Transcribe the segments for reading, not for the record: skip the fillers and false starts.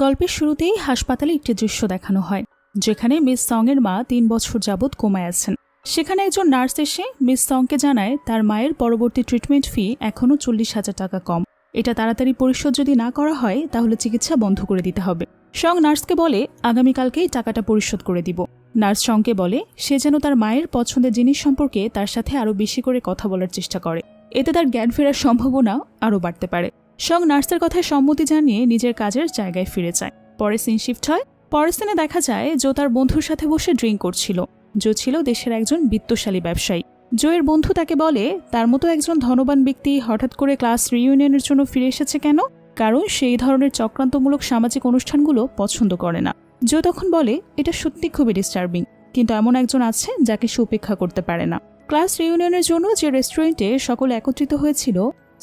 গল্পের শুরুতেই হাসপাতালে একটি দৃশ্য দেখানো হয়, যেখানে মিস সং এর মা ৩ বছর যাবৎ কোমায় আছেন। সেখানে একজন নার্স এসে মিস সংকে জানায় তার মায়ের পরবর্তী ট্রিটমেন্ট ফি এখনও ৪০,০০০ টাকা কম। এটা তাড়াতাড়ি পরিশোধ যদি না করা হয় তাহলে চিকিৎসা বন্ধ করে দিতে হবে। সং নার্সকে বলে আগামীকালকেই টাকাটা পরিশোধ করে দিব। নার্স সংকে বলে সে যেন তার মায়ের পছন্দের জিনিস সম্পর্কে তার সাথে আরও বেশি করে কথা বলার চেষ্টা করে, এতে তার জ্ঞান ফেরার সম্ভাবনা আরও বাড়তে পারে। সং নার্সের কথায় সম্মতি জানিয়ে নিজের কাজের জায়গায় ফিরে যায়। পরে সিন শিফট হয়। পরের সিনে দেখা যায় জো তার বন্ধুর সাথে বসে ড্রিঙ্ক করছিল। জো ছিল দেশের একজন বিত্তশালী ব্যবসায়ী। জো এর বন্ধু তাকে বলে তার মতো একজন ধনবান ব্যক্তি হঠাৎ করে ক্লাস রিইউনিয়নের জন্য ফিরে এসেছে কেন, কারণ সেই ধরনের চক্রান্তমূলক সামাজিক অনুষ্ঠানগুলো পছন্দ করে না। জো তখন বলে এটা সত্যি খুবই ডিস্টার্বিং, কিন্তু এমন একজন আছে যাকে সে উপেক্ষা করতে পারে না। ক্লাস রিইউনিয়নের জন্য যে রেস্টুরেন্টে সকলে একত্রিত হয়েছিল,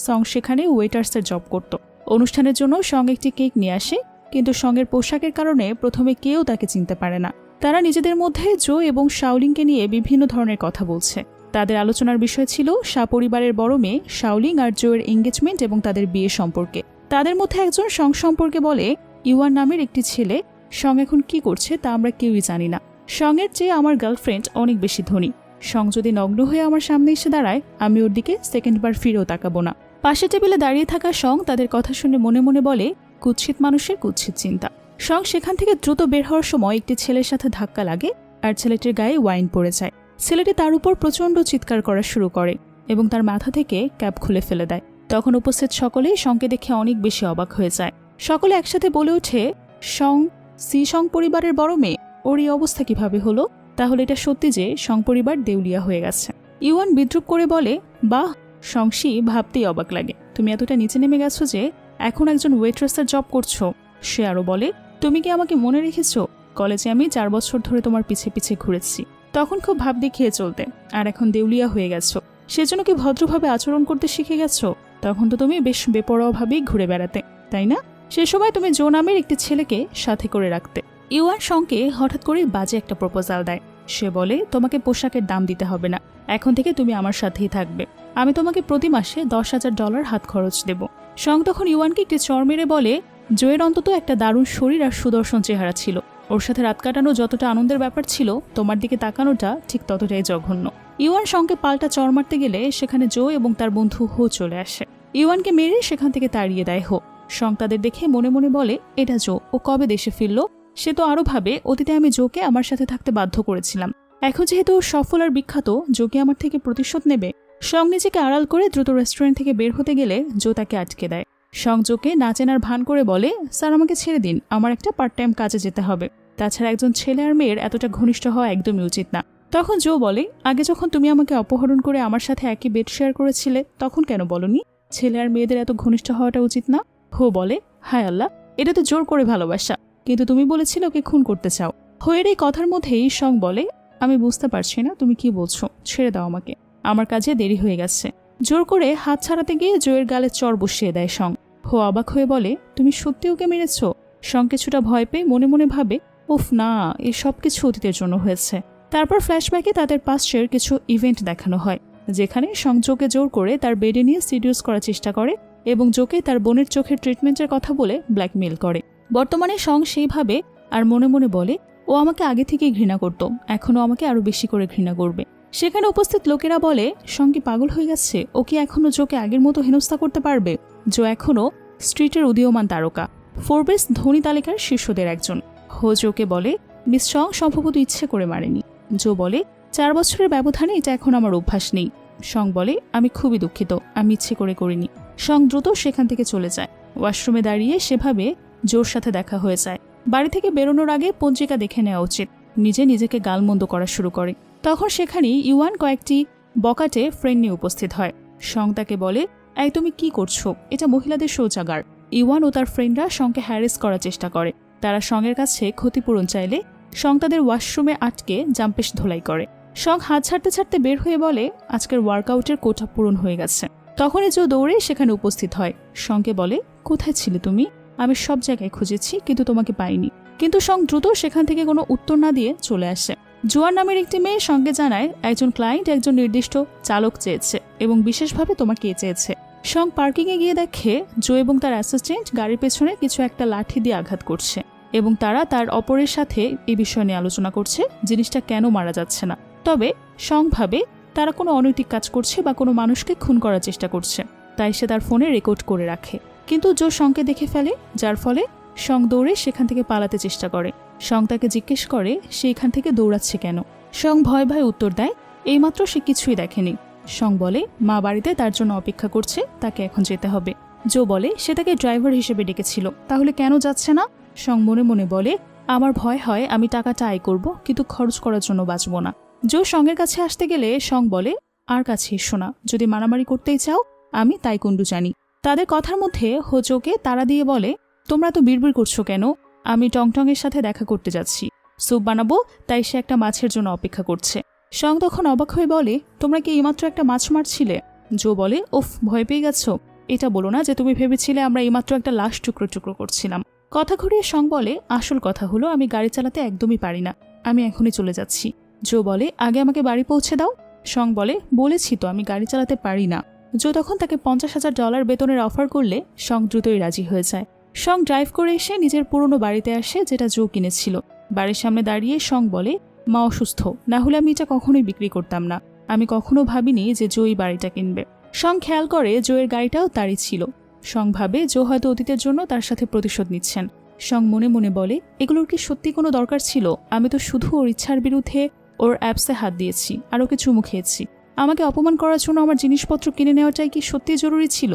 সং সেখানে ওয়েটার্সের জব করত। অনুষ্ঠানের জন্য সং একটি কেক নিয়ে আসে, কিন্তু সঙ্গের পোশাকের কারণে প্রথমে কেউ তাকে চিনতে পারে না। তারা নিজেদের মধ্যে জো এবং শাওলিংকে নিয়ে বিভিন্ন ধরনের কথা বলছে। তাদের আলোচনার বিষয় ছিল শা পরিবারের বড় মেয়ে শাওলিং আর জো এর এঙ্গেজমেন্ট এবং তাদের বিয়ে সম্পর্কে। তাদের মধ্যে একজন সং সম্পর্কে বলে ইওয়ান নামের একটি ছেলে। সং এখন কি করছে তা আমরা কেউই জানি না। সঙ্গের চেয়ে আমার গার্লফ্রেন্ড অনেক বেশি ধনী। সং যদি নগ্ন হয়ে আমার সামনে এসে দাঁড়ায়, আমি ওর দিকে সেকেন্ডবার ফিরেও তাকাবো না। পাশে টেবিলে দাঁড়িয়ে থাকা সং তাদের কথা শুনে মনে মনে বলে কুৎসিত মানুষের কুৎসিত চিন্তা। সং সেখান থেকে দ্রুত বের হওয়ার সময় একটি ছেলের সাথে ধাক্কা লাগে আর ছেলেটির গায়ে ওয়াইন পড়ে যায়। ছেলেটি তার উপর প্রচণ্ড চিৎকার করা শুরু করে এবং তার মাথা থেকে ক্যাপ খুলে ফেলে দেয়। তখন উপস্থিত সকলেই সংকে দেখে অনেক বেশি অবাক হয়ে যায়। সকলে একসাথে বলে ওঠে সং সং পরিবারের বড় মেয়ে, ওর এই অবস্থা কিভাবে হলো? তাহলে এটা সত্যি যে সং পরিবার দেউলিয়া হয়ে গেছে। ইওয়ান বিদ্রুপ করে বলে বাহ, সংসি ভাবতেই অবাক লাগে, তুমি এতটা নিচে নেমে গেছো যে এখন একজন ওয়েট্রেসের জব করছো। সে আরো বলে তুমি কি আমাকে মনে রেখেছো? কলেজে আমি 4 বছর ধরে তোমার পিছে পিছে ঘুরেছি, তখন খুব ভাব দেখিয়ে চলতে, আর এখন দেউলিয়া হয়ে গেছো, সেজন্য কি ভদ্রভাবে আচরণ করতে শিখে গেছো? তখন তো তুমি বেশ বেপরোয়াভাবেই ঘুরে বেড়াতে, তাই না? সে সময় তুমি জো নামের একটি ছেলেকে সাথে করে রাখতে। ইওয়ান সংকে হঠাৎ করে বাজে একটা প্রপোজাল দেয়। সে বলে তোমাকে পোশাকের দাম দিতে হবে না, এখন থেকে তুমি আমার সাথেই থাকবে। আমি তোমাকে প্রতি মাসে $10,000 হাত খরচ দেব। সং তখন ইওয়ানকে একটি চড় মেরে বলে জোয়ের অন্তত একটা দারুণ শরীর আর সুদর্শন চেহারা ছিল, ওর সাথে রাত কাটানো যতটা আনন্দের ব্যাপার ছিল, তোমার দিকে তাকানোটা ঠিক ততটাই জঘন্য। ইওয়ান সংকে পাল্টা চড় মারতে গেলে সেখানে জো এবং তার বন্ধু হো চলে আসে। ইওয়ানকে মেরে সেখান থেকে তাড়িয়ে দেয় হো। সং তাদের দেখে মনে মনে বলে এটা জো, ও কবে দেশে ফিরল? সে তো আরও ভাবে অতীতে আমি জোকে আমার সাথে থাকতে বাধ্য করেছিলাম, এখন যেহেতু ও সফল আর বিখ্যাত, জোকে আমার থেকে প্রতিশোধ নেবে। সং নিজেকে আড়াল করে দ্রুত রেস্টুরেন্ট থেকে বের হতে গেলে জো তাকে আটকে দেয়। সং জোকে না চেনার ভান করে বলে স্যার আমাকে ছেড়ে দিন, আমার একটা পার্ট টাইম কাজে যেতে হবে। তাছাড়া একজন ছেলে আর মেয়ের এতটা ঘনিষ্ঠ হওয়া একদমই উচিত না। তখন জো বলে আগে যখন তুমি আমাকে অপহরণ করে আমার সাথে একই বেড শেয়ার করেছিলে তখন কেন বলনি ছেলে আর মেয়েদের এত ঘনিষ্ঠ হওয়াটা উচিত না? হো বলে হায় আল্লাহ, এটা তো জোর করে ভালোবাসা, কিন্তু তুমি বলেছিলে ওকে খুন করতে চাও। হোয়ের এই কথার মধ্যেই সং বলে আমি বুঝতে পারছি না তুমি কি বলছো, ছেড়ে দাও আমাকে, আমার কাজে দেরি হয়ে গেছে। জোর করে হাত ছাড়াতে গিয়ে জোয়ের গালে চড় বসিয়ে দেয় সং। হো অবাক হয়ে বলে তুমি সত্যি ওকে মেরেছ? সং কিছুটা ভয় পেয়ে মনে মনে ভাবে উফ না, এই সব কিছু অতীতের জন্য হয়েছে। তারপর ফ্ল্যাশব্যাকে তাদের পাস্টের কিছু ইভেন্ট দেখানো হয়, যেখানে সং জোকে জোর করে তার বেডে নিয়ে সিডিউস করার চেষ্টা করে এবং জোকে তার বোনের চোখের ট্রিটমেন্টের কথা বলে ব্ল্যাকমেইল করে। বর্তমানে সং সেইভাবে আর মনে মনে বলে ও আমাকে আগে থেকেই ঘৃণা করত, এখনও আমাকে আরো বেশি করে ঘৃণা করবে। সেখানে উপস্থিত লোকেরা বলে সং কি পাগল হয়ে গেছে? ও কি এখনো জোকে আগের মতো হেনস্থা করতে পারবে? জো এখনও স্ট্রিটের উদীয়মান তারকা, ফোর্বস ধনী তালিকার শীর্ষদের একজন। হো জোকে বলে মিস সং সম্ভবত ইচ্ছে করে মারেনি। জো বলে 4 বছরের ব্যবধানে এটা এখন আমার অভ্যাস নেই। সং বলে আমি খুবই দুঃখিত, আমি ইচ্ছে করে করিনি। সং দ্রুত সেখান থেকে চলে যায়। ওয়াশরুমে দাঁড়িয়ে সেভাবে জোর সাথে দেখা হয়ে যায়। বাড়ি থেকে বেরোনোর আগে পঞ্জিকা দেখে নেওয়া উচিত। নিজেকে গালমন্দ করা শুরু করে। তখন সেখানেই ইওয়ান কয়েকটি বকাটে ফ্রেন্ড নিয়ে উপস্থিত হয়। সং তাকে বলে এই তুমি কি করছো, এটা মহিলাদের শৌচাগার। ইওয়ান ও তার ফ্রেন্ডরা সংকে হ্যারেস করার চেষ্টা করে। তারা সঙ্গের কাছে ক্ষতিপূরণ চাইলে সং তাদের ওয়াশরুমে আটকে জাম্পেশ ধোলাই করে। সং হাত ছাড়তে ছাড়তে বের হয়ে বলে আজকের ওয়ার্কআউটের কোটা পূরণ হয়ে গেছে। তখনই জো দৌড়ে সেখানে উপস্থিত হয়। সংকে বলে কোথায় ছিলে তুমি? আমি সব জায়গায় খুঁজেছি কিন্তু তোমাকে পাইনি। কিন্তু সং দ্রুত সেখান থেকে কোনো উত্তর না দিয়ে চলে আসে। জোয়ান নামের একটি মেয়ে সঙ্গে জানায় একজন ক্লায়েন্ট একজন নির্দিষ্ট চালক চেয়েছে এবং বিশেষভাবে তোমাকে চেয়েছে। সং পার্কিংয়ে গিয়ে দেখে জো এবং তার অ্যাসিস্ট্যান্ট গাড়ির পেছনে কিছু একটা লাঠি দিয়ে আঘাত করছে এবং তারা তার অপরের সাথে এই বিষয় নিয়ে আলোচনা করছে জিনিসটা কেন মারা যাচ্ছে না। তবে সং ভাবে তারা কোনো অনৈতিক কাজ করছে বা কোনো মানুষকে খুন করার চেষ্টা করছে, তাই সে তার ফোনে রেকর্ড করে রাখে। কিন্তু জো সংকে দেখে ফেলে, যার ফলে সং দৌড়ে সেখান থেকে পালাতে চেষ্টা করে। সং তাকে জিজ্ঞেস করে সে এখান থেকে দৌড়াচ্ছে কেন। সং ভয় ভয় উত্তর দেয় এইমাত্র সে কিছুই দেখেনি। সং বলে মা বাড়িতে তার জন্য অপেক্ষা করছে, তাকে এখন যেতে হবে। জো বলে সে তাকে ড্রাইভার হিসেবে ডেকেছিল, তাহলে কেন যাচ্ছে না। সং মনে মনে বলে আমার ভয় হয় আমি টাকাটা আয় করব, কিন্তু খরচ করার জন্য বাঁচব না। জো সঙ্গের কাছে আসতে গেলে সং বলে আর কাছে এসো না, যদি মারামারি করতেই চাও আমি তাইকোন্ডো জানি। তাদের কথার মধ্যে হোজোকে তাড়া দিয়ে বলে তোমরা তো বিড়বিড় করছো কেন, আমি টংটংয়ের সাথে দেখা করতে যাচ্ছি, স্যুপ বানাবো, তাই সে একটা মাছের জন্য অপেক্ষা করছে। সং তখন অবাক হয়ে বলে তোমরা কি এইমাত্র একটা মাছ মারছিলে। জো বলে উফ ভয় পেয়ে গেছো, এটা বলো না যে তুমি ভেবেছিলে আমরা এইমাত্র একটা লাশ টুকরো টুকরো করছিলাম। কথা ঘুরিয়ে সং বলে আসল কথা হলো আমি গাড়ি চালাতে একদমই পারি না, আমি এখনই চলে যাচ্ছি। জো বলে আগে আমাকে বাড়ি পৌঁছে দাও। সং বলে বলেছি তো আমি গাড়ি চালাতে পারি না। জো তখন তাকে $50,000 বেতনের অফার করলে সং দ্রুতই রাজি হয়ে যায়। সং ড্রাইভ করে এসে নিজের পুরনো বাড়িতে আসে যেটা জো কিনেছিল। বাড়ির সামনে দাঁড়িয়ে সং বলে মা অসুস্থ, না হলে আমি এটা কখনোই বিক্রি করতাম না, আমি কখনো ভাবিনি যে জো এই বাড়িটা কিনবে। সং খেয়াল করে জোয়ের গাড়িটাও তারই ছিল। সং ভাবে জো হয়তো অতীতের জন্য তার সাথে প্রতিশোধ নিচ্ছেন। সং মনে মনে বলে এগুলোর কি সত্যি কোনো দরকার ছিল, আমি তো শুধু ওর ইচ্ছার বিরুদ্ধে ওর অ্যাপসে হাত দিয়েছি আর ওকে চুমু খেয়েছি, আমাকে অপমান করার জন্য আমার জিনিসপত্র কিনে নেওয়াটাই কি সত্যি জরুরি ছিল।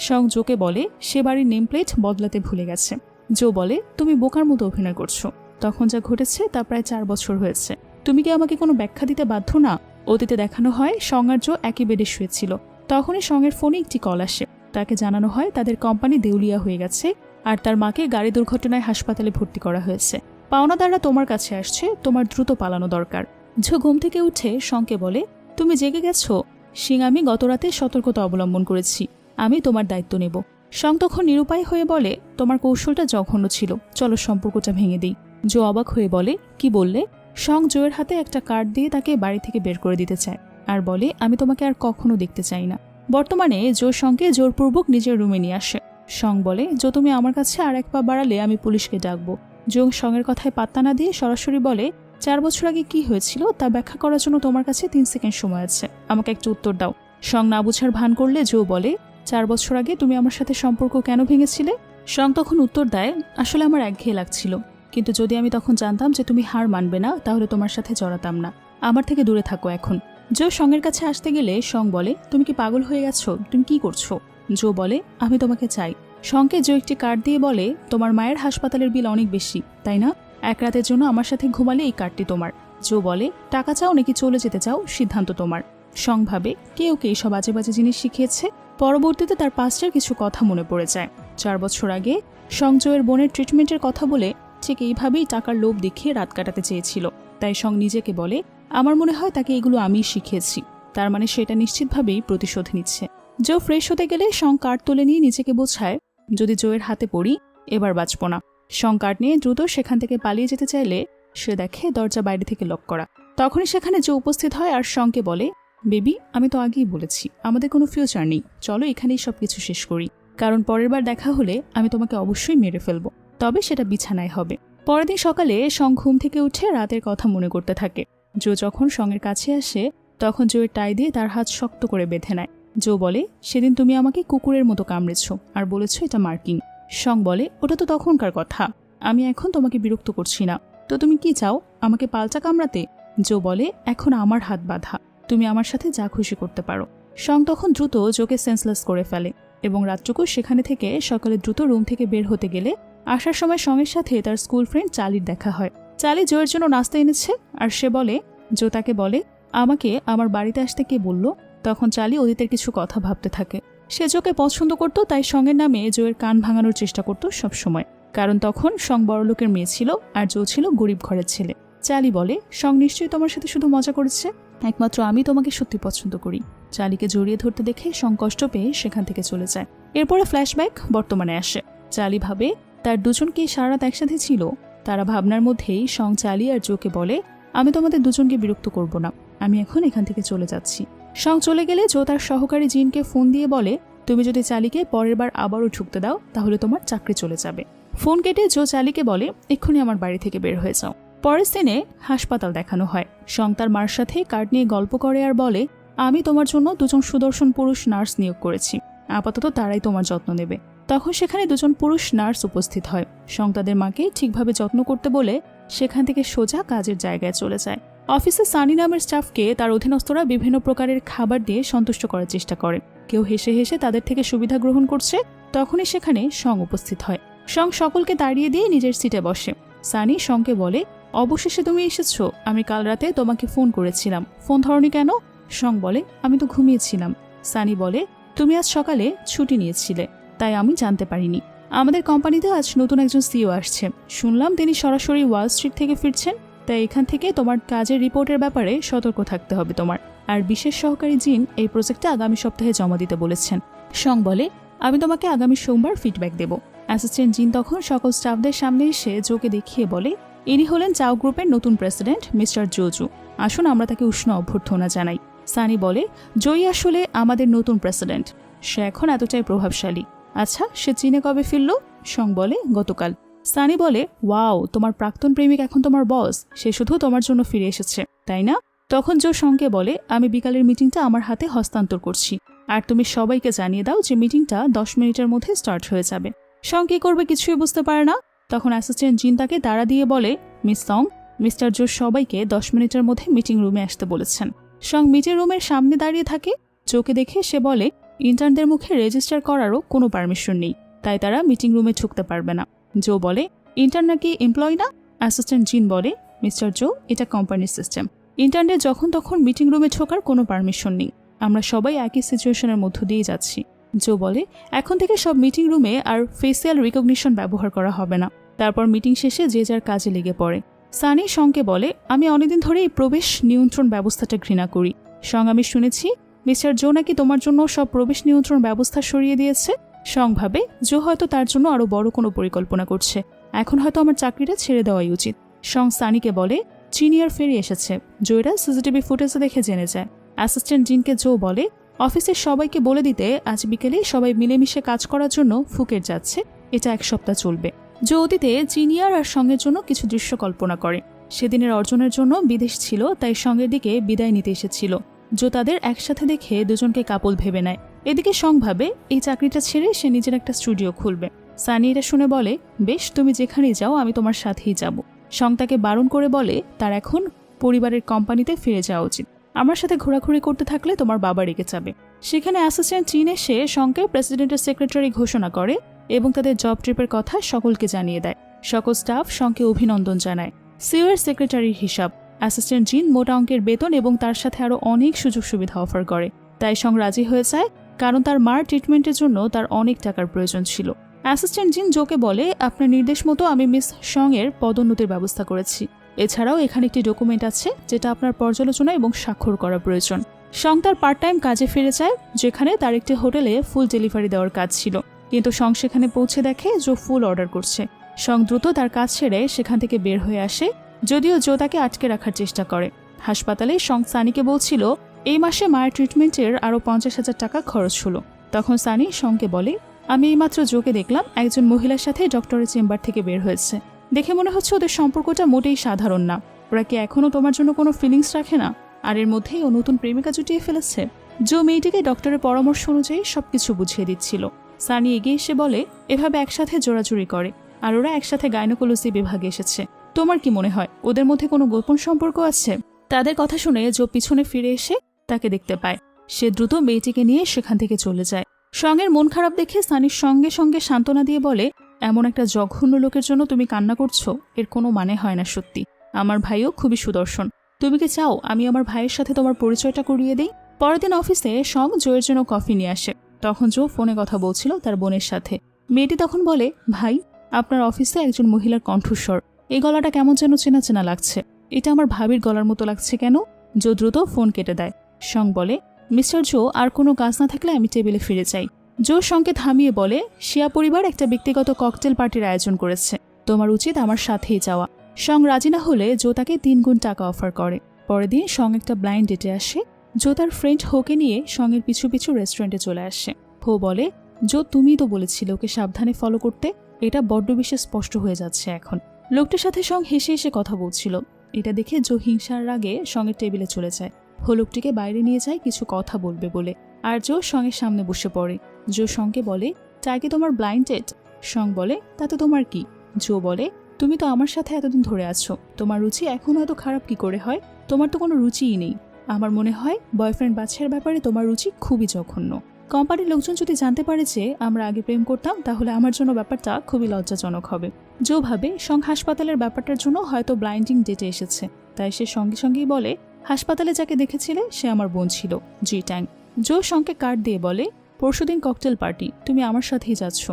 সং জোকে বলে সে বাড়ির নেম প্লেট বদলাতে ভুলে গেছে। জো বলে তুমি বোকার মতো অভিনয় করছো, তখন যা ঘটেছে তা প্রায় 4 বছর হয়েছে, তুমি কি আমাকে কোনো ব্যাখ্যা দিতে বাধ্য না। অতীতে দেখানো হয় সং আর জো একই বেডে শুয়েছিল, তখনই সঙের ফোনে একটি কল আসে, তাকে জানানো হয় তাদের কোম্পানি দেউলিয়া হয়ে গেছে আর তার মাকে গাড়ি দুর্ঘটনায় হাসপাতালে ভর্তি করা হয়েছে, পাওনাদাররা তোমার কাছে আসছে, তোমার দ্রুত পালানো দরকার। জো ঘুম থেকে উঠে সংকে বলে তুমি জেগে গেছো সিং, আমি গতরাতে সতর্কতা অবলম্বন করেছি, আমি তোমার দায়িত্ব নেব। সং তখন নিরুপায় হয়ে বলে তোমার কৌশলটা জঘন্য ছিল, চলো সম্পর্কটা ভেঙে দিই। জো অবাক হয়ে বলে কি বললে। সং জোয়ের হাতে একটা কার্ড দিয়ে তাকে বাড়ি থেকে বের করে দিতে চায় আর বলে আমি তোমাকে আর কখনো দেখতে চাই না। বর্তমানে জো সঙ্গে জোরপূর্বক নিজের রুমে নিয়ে আসে। সং বলে জো তুমি আমার কাছে আর এক পা বাড়ালে আমি পুলিশকে ডাকবো। জো সঙ্গের কথায় পাত্তা না দিয়ে সরাসরি বলে 4 বছর আগে কি হয়েছিল তা ব্যাখ্যা করার জন্য তোমার কাছে 3 সেকেন্ড সময় আছে, আমাকে একটা উত্তর দাও। সং না বুঝার ভান করলে জো বলে 4 বছর আগে তুমি আমার সাথে সম্পর্ক কেন ভেঙেছিলে। সং তখন উত্তর দেয় আসলে আমার একঘেয়ে লাগছিল, কিন্তু যদি আমি তখন জানতাম যে তুমি হার মানবে না তাহলে তোমার সাথে জড়াতাম না, আমার থেকে দূরে থাকো এখন। জো সঙ্গের কাছে আসতে গেলে সং বলে তুমি কি পাগল হয়ে গেছো, তুমি কি করছো। জো বলে আমি তোমাকে চাই। সঙ্গে জো একটি কার্ড দিয়ে বলে তোমার মায়ের হাসপাতালের বিল অনেক বেশি, তাই না, এক রাতের জন্য আমার সাথে ঘুমালে এই কার্ডটি তোমার। জো বলে টাকা চাও নাকি চলে যেতে চাও, সিদ্ধান্ত তোমার। সং ভাবে কেউ কে সব বাজে বাজে জিনিস শিখিয়েছে। পরবর্তীতে তার পাস্টের কিছু কথা মনে পড়ে যায়। 4 বছর আগে সং জোয়ের বোনের ট্রিটমেন্টের কথা বলে ঠিক এইভাবেই টাকার লোভ দেখিয়ে রাত কাটাতে চেয়েছিল। তাই সং নিজেকে বলে আমার মনে হয় তাকে এগুলো আমিই শিখিয়েছি, তার মানে সেটা নিশ্চিতভাবেই প্রতিশোধ নিচ্ছে। জো ফ্রেশ হতে গেলে সং কার্ড তুলে নিয়ে নিজেকে বোঝায় যদি জোয়ের হাতে পড়ি এবার বাঁচব না। সং কার্ড নিয়ে দ্রুত সেখান থেকে পালিয়ে যেতে চাইলে সে দেখে দরজা বাইরে থেকে লক করা। তখনই সেখানে জো উপস্থিত হয় আর সংকে বলে বেবি আমি তো আগেই বলেছি আমাদের কোনো ফিউচার নেই, চলো এখানেই সবকিছু শেষ করি, কারণ পরের বার দেখা হলে আমি তোমাকে অবশ্যই মেরে ফেলবো, তবে সেটা বিছানায় হবে। পরের দিন সকালে সং ঘুম থেকে উঠে রাতের কথা মনে করতে থাকে। জো যখন সঙের কাছে আসে তখন জোয়ের টাই দিয়ে তার হাত শক্ত করে বেঁধে নেয়। জো বলে সেদিন তুমি আমাকে কুকুরের মতো কামড়েছ আর বলেছ এটা মার্কিং। সং বলে ওটা তো তখনকার কথা, আমি এখন তোমাকে বিরক্ত করছি না, তো তুমি কি চাও, আমাকে পাল্টা কামড়াতে। জো বলে এখন আমার হাত বাঁধা, তুমি আমার সাথে যা খুশি করতে পারো। সং তখন দ্রুত জোকে সেন্সলেস করে ফেলে এবং রাতটুকু সেখানে থেকে সকালে দ্রুত রুম থেকে বের হতে গেলে আসার সময় সঙের সাথে তার স্কুল ফ্রেন্ড চালির দেখা হয়। চালি জোয়ের জন্য নাস্তা এনেছে আর সে বলে জো তাকে বলে আমাকে আমার বাড়িতে আসতে কে বলল। তখন চালি অতীতের কিছু কথা ভাবতে থাকে। সে জোকে পছন্দ করত, তাই সঙ্গের নামে জোয়ের কান ভাঙানোর চেষ্টা করত সবসময়, কারণ তখন সং বড়লোকের মেয়ে ছিল আর জো ছিল গরিব ঘরের ছেলে। চালি বলে সং নিশ্চয়ই তোমার সাথে শুধু মজা করেছে, একমাত্র আমি তোমাকে সত্যি পছন্দ করি। চালিকে জড়িয়ে ধরতে দেখে সং কষ্ট পেয়ে সেখান থেকে চলে যায়। এরপরে ফ্ল্যাশব্যাক বর্তমানে আসে। চালি ভাবে তার দুজনকে সারা রাত একসাথে ছিল। তারা ভাবনার মধ্যেই সং চালি আর জোকে বলে আমি তোমাদের দুজনকে বিরক্ত করব না, আমি এখন এখান থেকে চলে যাচ্ছি। সং চলে গেলে জো তার সহকারী জিনকে ফোন দিয়ে বলে তুমি যদি চালিকে পরের বার আবারও ঢুকতে দাও তাহলে তোমার চাকরি চলে যাবে। ফোন কেটে জো চালিকে বলে, এক্ষুনি আমার বাড়ি থেকে বের হয়ে যাও। পরের সিনে হাসপাতাল দেখানো হয়। সং তার মার সাথে কার্ড নিয়ে গল্প করে আর বলে, আমি তোমার জন্য 2জন সুদর্শন পুরুষ নার্স নিয়োগ করেছি, আপাতত তারাই তোমার যত্ন নেবে। তখন সেখানে 2জন পুরুষ নার্স উপস্থিত হয়। সং তাদের মাকে ঠিকভাবে যত্ন করতে বলে সেখান থেকে সোজা কাজের জায়গায় চলে যায়। অফিসে সানি নামের স্টাফকে তার অধীনস্থরা বিভিন্ন প্রকারের খাবার দিয়ে সন্তুষ্ট করার চেষ্টা করে। কেউ হেসে হেসে তাদের থেকে সুবিধা গ্রহণ করছে। তখনই সেখানে সং উপস্থিত হয়। সং সকলকে তাড়িয়ে দিয়ে নিজের সিটে বসে। সানি সংকে বলে, অবশেষে তুমি এসেছো। আমি কাল রাতে তোমাকে ফোন করেছিলাম, ফোন ধরনি কেন? সং বলে, আমি তো ঘুমিয়েছিলাম। সানি বলে, তুমি আজ সকালে ছুটি নিয়েছিলে, তাই আমি জানতে পারিনি। আমাদের কোম্পানিতে আজ নতুন একজন সিইও আসছে, শুনলাম তিনি সরাসরি ওয়াল স্ট্রিট থেকে ফিরছেন, তাই এখান থেকে তোমার কাজের রিপোর্টের ব্যাপারে সতর্ক থাকতে হবে তোমার। আর বিশেষ সহকারী জিন এই প্রজেক্টটা আগামী সপ্তাহে জমা দিতে বলেছেন। সং বলে, আমি তোমাকে আগামী সোমবার ফিডব্যাক দেব। অ্যাসিস্ট্যান্ট জিন তখন সকল স্টাফদের সামনে এসে জোকে দেখিয়ে বলে, ইনি হলেন চাও গ্রুপের নতুন প্রেসিডেন্ট মিস্টার জোজু, আসুন আমরা তাকে উষ্ণ অভ্যর্থনা জানাই। সানি বলে, জয়ী আসলে আমাদের নতুন প্রেসিডেন্ট, সে এখন এতটাই প্রভাবশালী। আচ্ছা, সে চীনে কবে ফিরল? সং বলে, গতকাল। সানি বলে, ওয়াও, তোমার প্রাক্তন প্রেমিক এখন তোমার বস, সে শুধু তোমার জন্য ফিরে এসেছে, তাই না? তখন জো সংকে বলে, আমি বিকালের মিটিংটা আমার হাতে হস্তান্তর করছি, আর তুমি সবাইকে জানিয়ে দাও যে মিটিংটা 10 মিনিটের মধ্যে স্টার্ট হয়ে যাবে। সং কি করবে কিছুই বুঝতে পারে না। তখন অ্যাসিস্ট্যান্ট জিন তাকে দাঁড়া দিয়ে বলে, মিস সং, মিস্টার জো সবাইকে 10 মিনিটের মধ্যে মিটিং রুমে আসতে বলেছেন। সং মিটিং রুমের সামনে দাঁড়িয়ে থাকে। জোকে দেখে সে বলে, ইন্টার্নদের মুখে রেজিস্টার করারও কোনো পারমিশন নেই, তাই তারা মিটিং রুমে ঢুকতে পারবে না। জো বলে, ইন্টার্ন নাকি এমপ্লয় না? অ্যাসিস্ট্যান্ট জিন বলে, মিস্টার জো, এটা কোম্পানির সিস্টেম, ইন্টার্নদের যখন তখন মিটিং রুমে ঢোকার কোনো পারমিশন নেই। আমরা সবাই একই সিচুয়েশনের মধ্য দিয়ে যাচ্ছি। জো বলে, এখন থেকে সব মিটিং রুমে আর ফেসিয়াল রিকগনিশন ব্যবহার করা হবে না। তারপর মিটিং শেষে যে যার কাজে লেগে পড়ে। সানি সংকে বলে, আমি অনেকদিন ধরে এই প্রবেশ নিয়ন্ত্রণ ব্যবস্থাটা ঘৃণা করি। সং, আমি শুনেছি মিস্টার জো নাকি তোমার জন্য সব প্রবেশ নিয়ন্ত্রণ ব্যবস্থা সরিয়ে দিয়েছে। সং ভাবে জো হয়তো তার জন্য আরো বড় কোনো পরিকল্পনা করছে, এখন হয়তো আমার চাকরিটা ছেড়ে দেওয়াই উচিত। সং সানিকে বলে, চিনিয়ার ফেরি এসেছে, জো এরা সিসিটিভি ফুটেজে দেখে জেনে যায়। অ্যাসিস্ট্যান্ট জিনকে জো বলে, অফিসের সবাইকে বলে দিতে আজ বিকেলে সবাই মিলেমিশে কাজ করার জন্য ফুকেট যাচ্ছে, এটা 1 সপ্তাহ চলবে। জো অতীতে চিনিয়ার আর সঙ্গের জন্য কিছু দৃশ্য কল্পনা করে। সেদিনের অর্জনের জন্য বিদেশ ছিল, তাই সঙ্গের দিকে বিদায় নিতে এসেছিল। জো তাদের একসাথে দেখে দুজনকে কাপল ভেবে নেয়। এদিকে সং ভাবে এই চাকরিটা ছেড়ে সে নিজের একটা স্টুডিও খুলবে। সানি এটা শুনে বলে, বেশ, তুমি যেখানেই যাও আমি তোমার সাথেই যাব। সং তাকে বারণ করে বলে, তার এখন পরিবারের কোম্পানিতে ফিরে যাওয়া উচিত, আমার সাথে ঘোরাঘুরি করতে থাকলে তোমার বাবা রেগে যাবে। সেখানে অ্যাসিস্ট্যান্ট চীন এসে সংকে প্রেসিডেন্টের সেক্রেটারি ঘোষণা করে এবং তাদের জব ট্রিপের কথা সকলকে জানিয়ে দেয়। সকল স্টাফ সংকে অভিনন্দন জানায়। সিও এর সেক্রেটারির হিসাব, অ্যাসিস্ট্যান্ট জিন মোটা অঙ্কের বেতন এবং তার সাথে আরও অনেক সুযোগ সুবিধা অফার করে। তাই সং রাজি হয়ে যায়, কারণ তার মার ট্রিটমেন্টের জন্য তার অনেক টাকার প্রয়োজন ছিল। অ্যাসিস্ট্যান্ট জিন জোকে বলে, আপনার নির্দেশ মতো আমি মিস সং এর পদোন্নতির ব্যবস্থা করেছি। এছাড়াও এখানে একটি ডকুমেন্ট আছে যেটা আপনার পর্যালোচনা এবং স্বাক্ষর করা প্রয়োজন। সং তার পার্ট টাইম কাজে ফিরে যায়, যেখানে তার একটি হোটেলে ফুল ডেলিভারি দেওয়ার কাজ ছিল। কিন্তু সং সেখানে পৌঁছে দেখে জো ফুল অর্ডার করছে। সং দ্রুত তার কাজ ছেড়ে সেখান থেকে বের হয়ে আসে, যদিও জো তাকে আটকে রাখার চেষ্টা করে। হাসপাতালে সং সানিকে বলছিল এই মাসে মায়ের ট্রিটমেন্টের আরও 50,000 টাকা খরচ হলো। তখন সানি সংকে বলে, আমি এইমাত্র জোকে দেখলাম একজন মহিলার সাথে ডক্টরের চেম্বার থেকে বের হয়েছে, দেখে মনে হচ্ছে ওদের সম্পর্কটা মোটেই সাধারণ না। ওরা কি এখনও তোমার জন্য কোনো ফিলিংস রাখে না? আর এর মধ্যেই ও নতুন প্রেমিকা জুটিয়ে ফেলেছে। জো মেয়েটিকে ডক্টরের পরামর্শ অনুযায়ী সবকিছু বুঝিয়ে দিচ্ছিল। সানি এগিয়ে এসে বলে, এভাবে একসাথে জোড়াজুড়ি করে, আর ওরা একসাথে গাইনোকোলজি বিভাগে এসেছে। তোমার কি মনে হয় ওদের মধ্যে কোনো গোপন সম্পর্ক আছে? তাদের কথা শুনে জো পিছনে ফিরে এসে তাকে দেখতে পায়। সে দ্রুত মেয়েটিকে নিয়ে সেখান থেকে চলে যায়। সঙ্গের মন খারাপ দেখে সানির সঙ্গে সঙ্গে সান্ত্বনা দিয়ে বলে, এমন একটা জঘন্য লোকের জন্য তুমি কান্না করছো, এর কোনো মানে হয় না। সত্যি আমার ভাইও খুবই সুদর্শন, তুমি কি চাও আমি আমার ভাইয়ের সাথে তোমার পরিচয়টা করিয়ে দিই? পরের দিন অফিসে সং জোয়ের জন্য কফি নিয়ে আসে। তখন জো ফোনে কথা বলছিল তার বোনের সাথে। মেয়েটি তখন বলে, ভাই, আপনার অফিসে একজন মহিলার কণ্ঠস্বর, এই গলাটা কেমন যেন চেনা চেনা লাগছে, এটা আমার ভাবির গলার মতো লাগছে কেন? জো দ্রুত ফোন কেটে দেয়। সং বলে, মিস্টার জো, আর কোনো কাজ না থাকলে আমি টেবিলে ফিরে যাই। জো সঙ্গে থামিয়ে বলে, শিয়া পরিবার একটা ব্যক্তিগত ককটেল পার্টির আয়োজন করেছে, তোমার উচিত আমার সাথেই যাওয়া। সং রাজি না হলে জো তাকে 3 গুণ টাকা অফার করে। পরের দিন সং একটা ব্লাইন্ড ডেটে আসে। জো তার ফ্রেন্ড হোকে নিয়ে সঙ্গের পিছু পিছু রেস্টুরেন্টে চলে আসে। হো বলে, জো তুমিই তো বলেছিলে ওকে সাবধানে ফলো করতে, এটা বড্ড বেশি স্পষ্ট হয়ে যাচ্ছে এখন। লোকটির সাথে সং হেসে হেসে কথা বলছিল। এটা দেখে জো হিংসার রাগে সঙ্গের টেবিলে চলে যায়। হো লোকটিকে বাইরে নিয়ে যায় কিছু কথা বলবে বলে, আর জো সঙ্গের সামনে বসে পড়ে। জো সঙ্গে বলে, চাই কি তোমার ব্লাইন্ডেড? সং বলে, তাতে তোমার কি? জো বলে, তুমি তো আমার সাথে এতদিন ধরে আছো, তোমার রুচি এখন হয়তো খারাপ কি করে হয়? তোমার তো কোনো রুচিই নেই। আমার মনে হয় বয়ফ্রেন্ড বাচ্চার ব্যাপারে তোমার রুচি খুবই জঘন্য। কোম্পানির লোকজন যদি জানতে পারে যে আমরা আগে প্রেম করতাম, তাহলে আমার জন্য ব্যাপারটা খুবই লজ্জাজনক হবে। জো ভাবে সং হাসপাতালের ব্যাপারটার জন্য হয়তো ব্লাইন্ডিং ডেটে এসেছে, তাই সে সঙ্গে সঙ্গেই বলে, হাসপাতালে যাকে দেখেছিলে সে আমার বোন ছিল, জি ট্যাং। জো সঙ্গে কার্ড দিয়ে বলে, পরশুদিন ককটেল পার্টি, তুমি আমার সাথেই যাচ্ছ।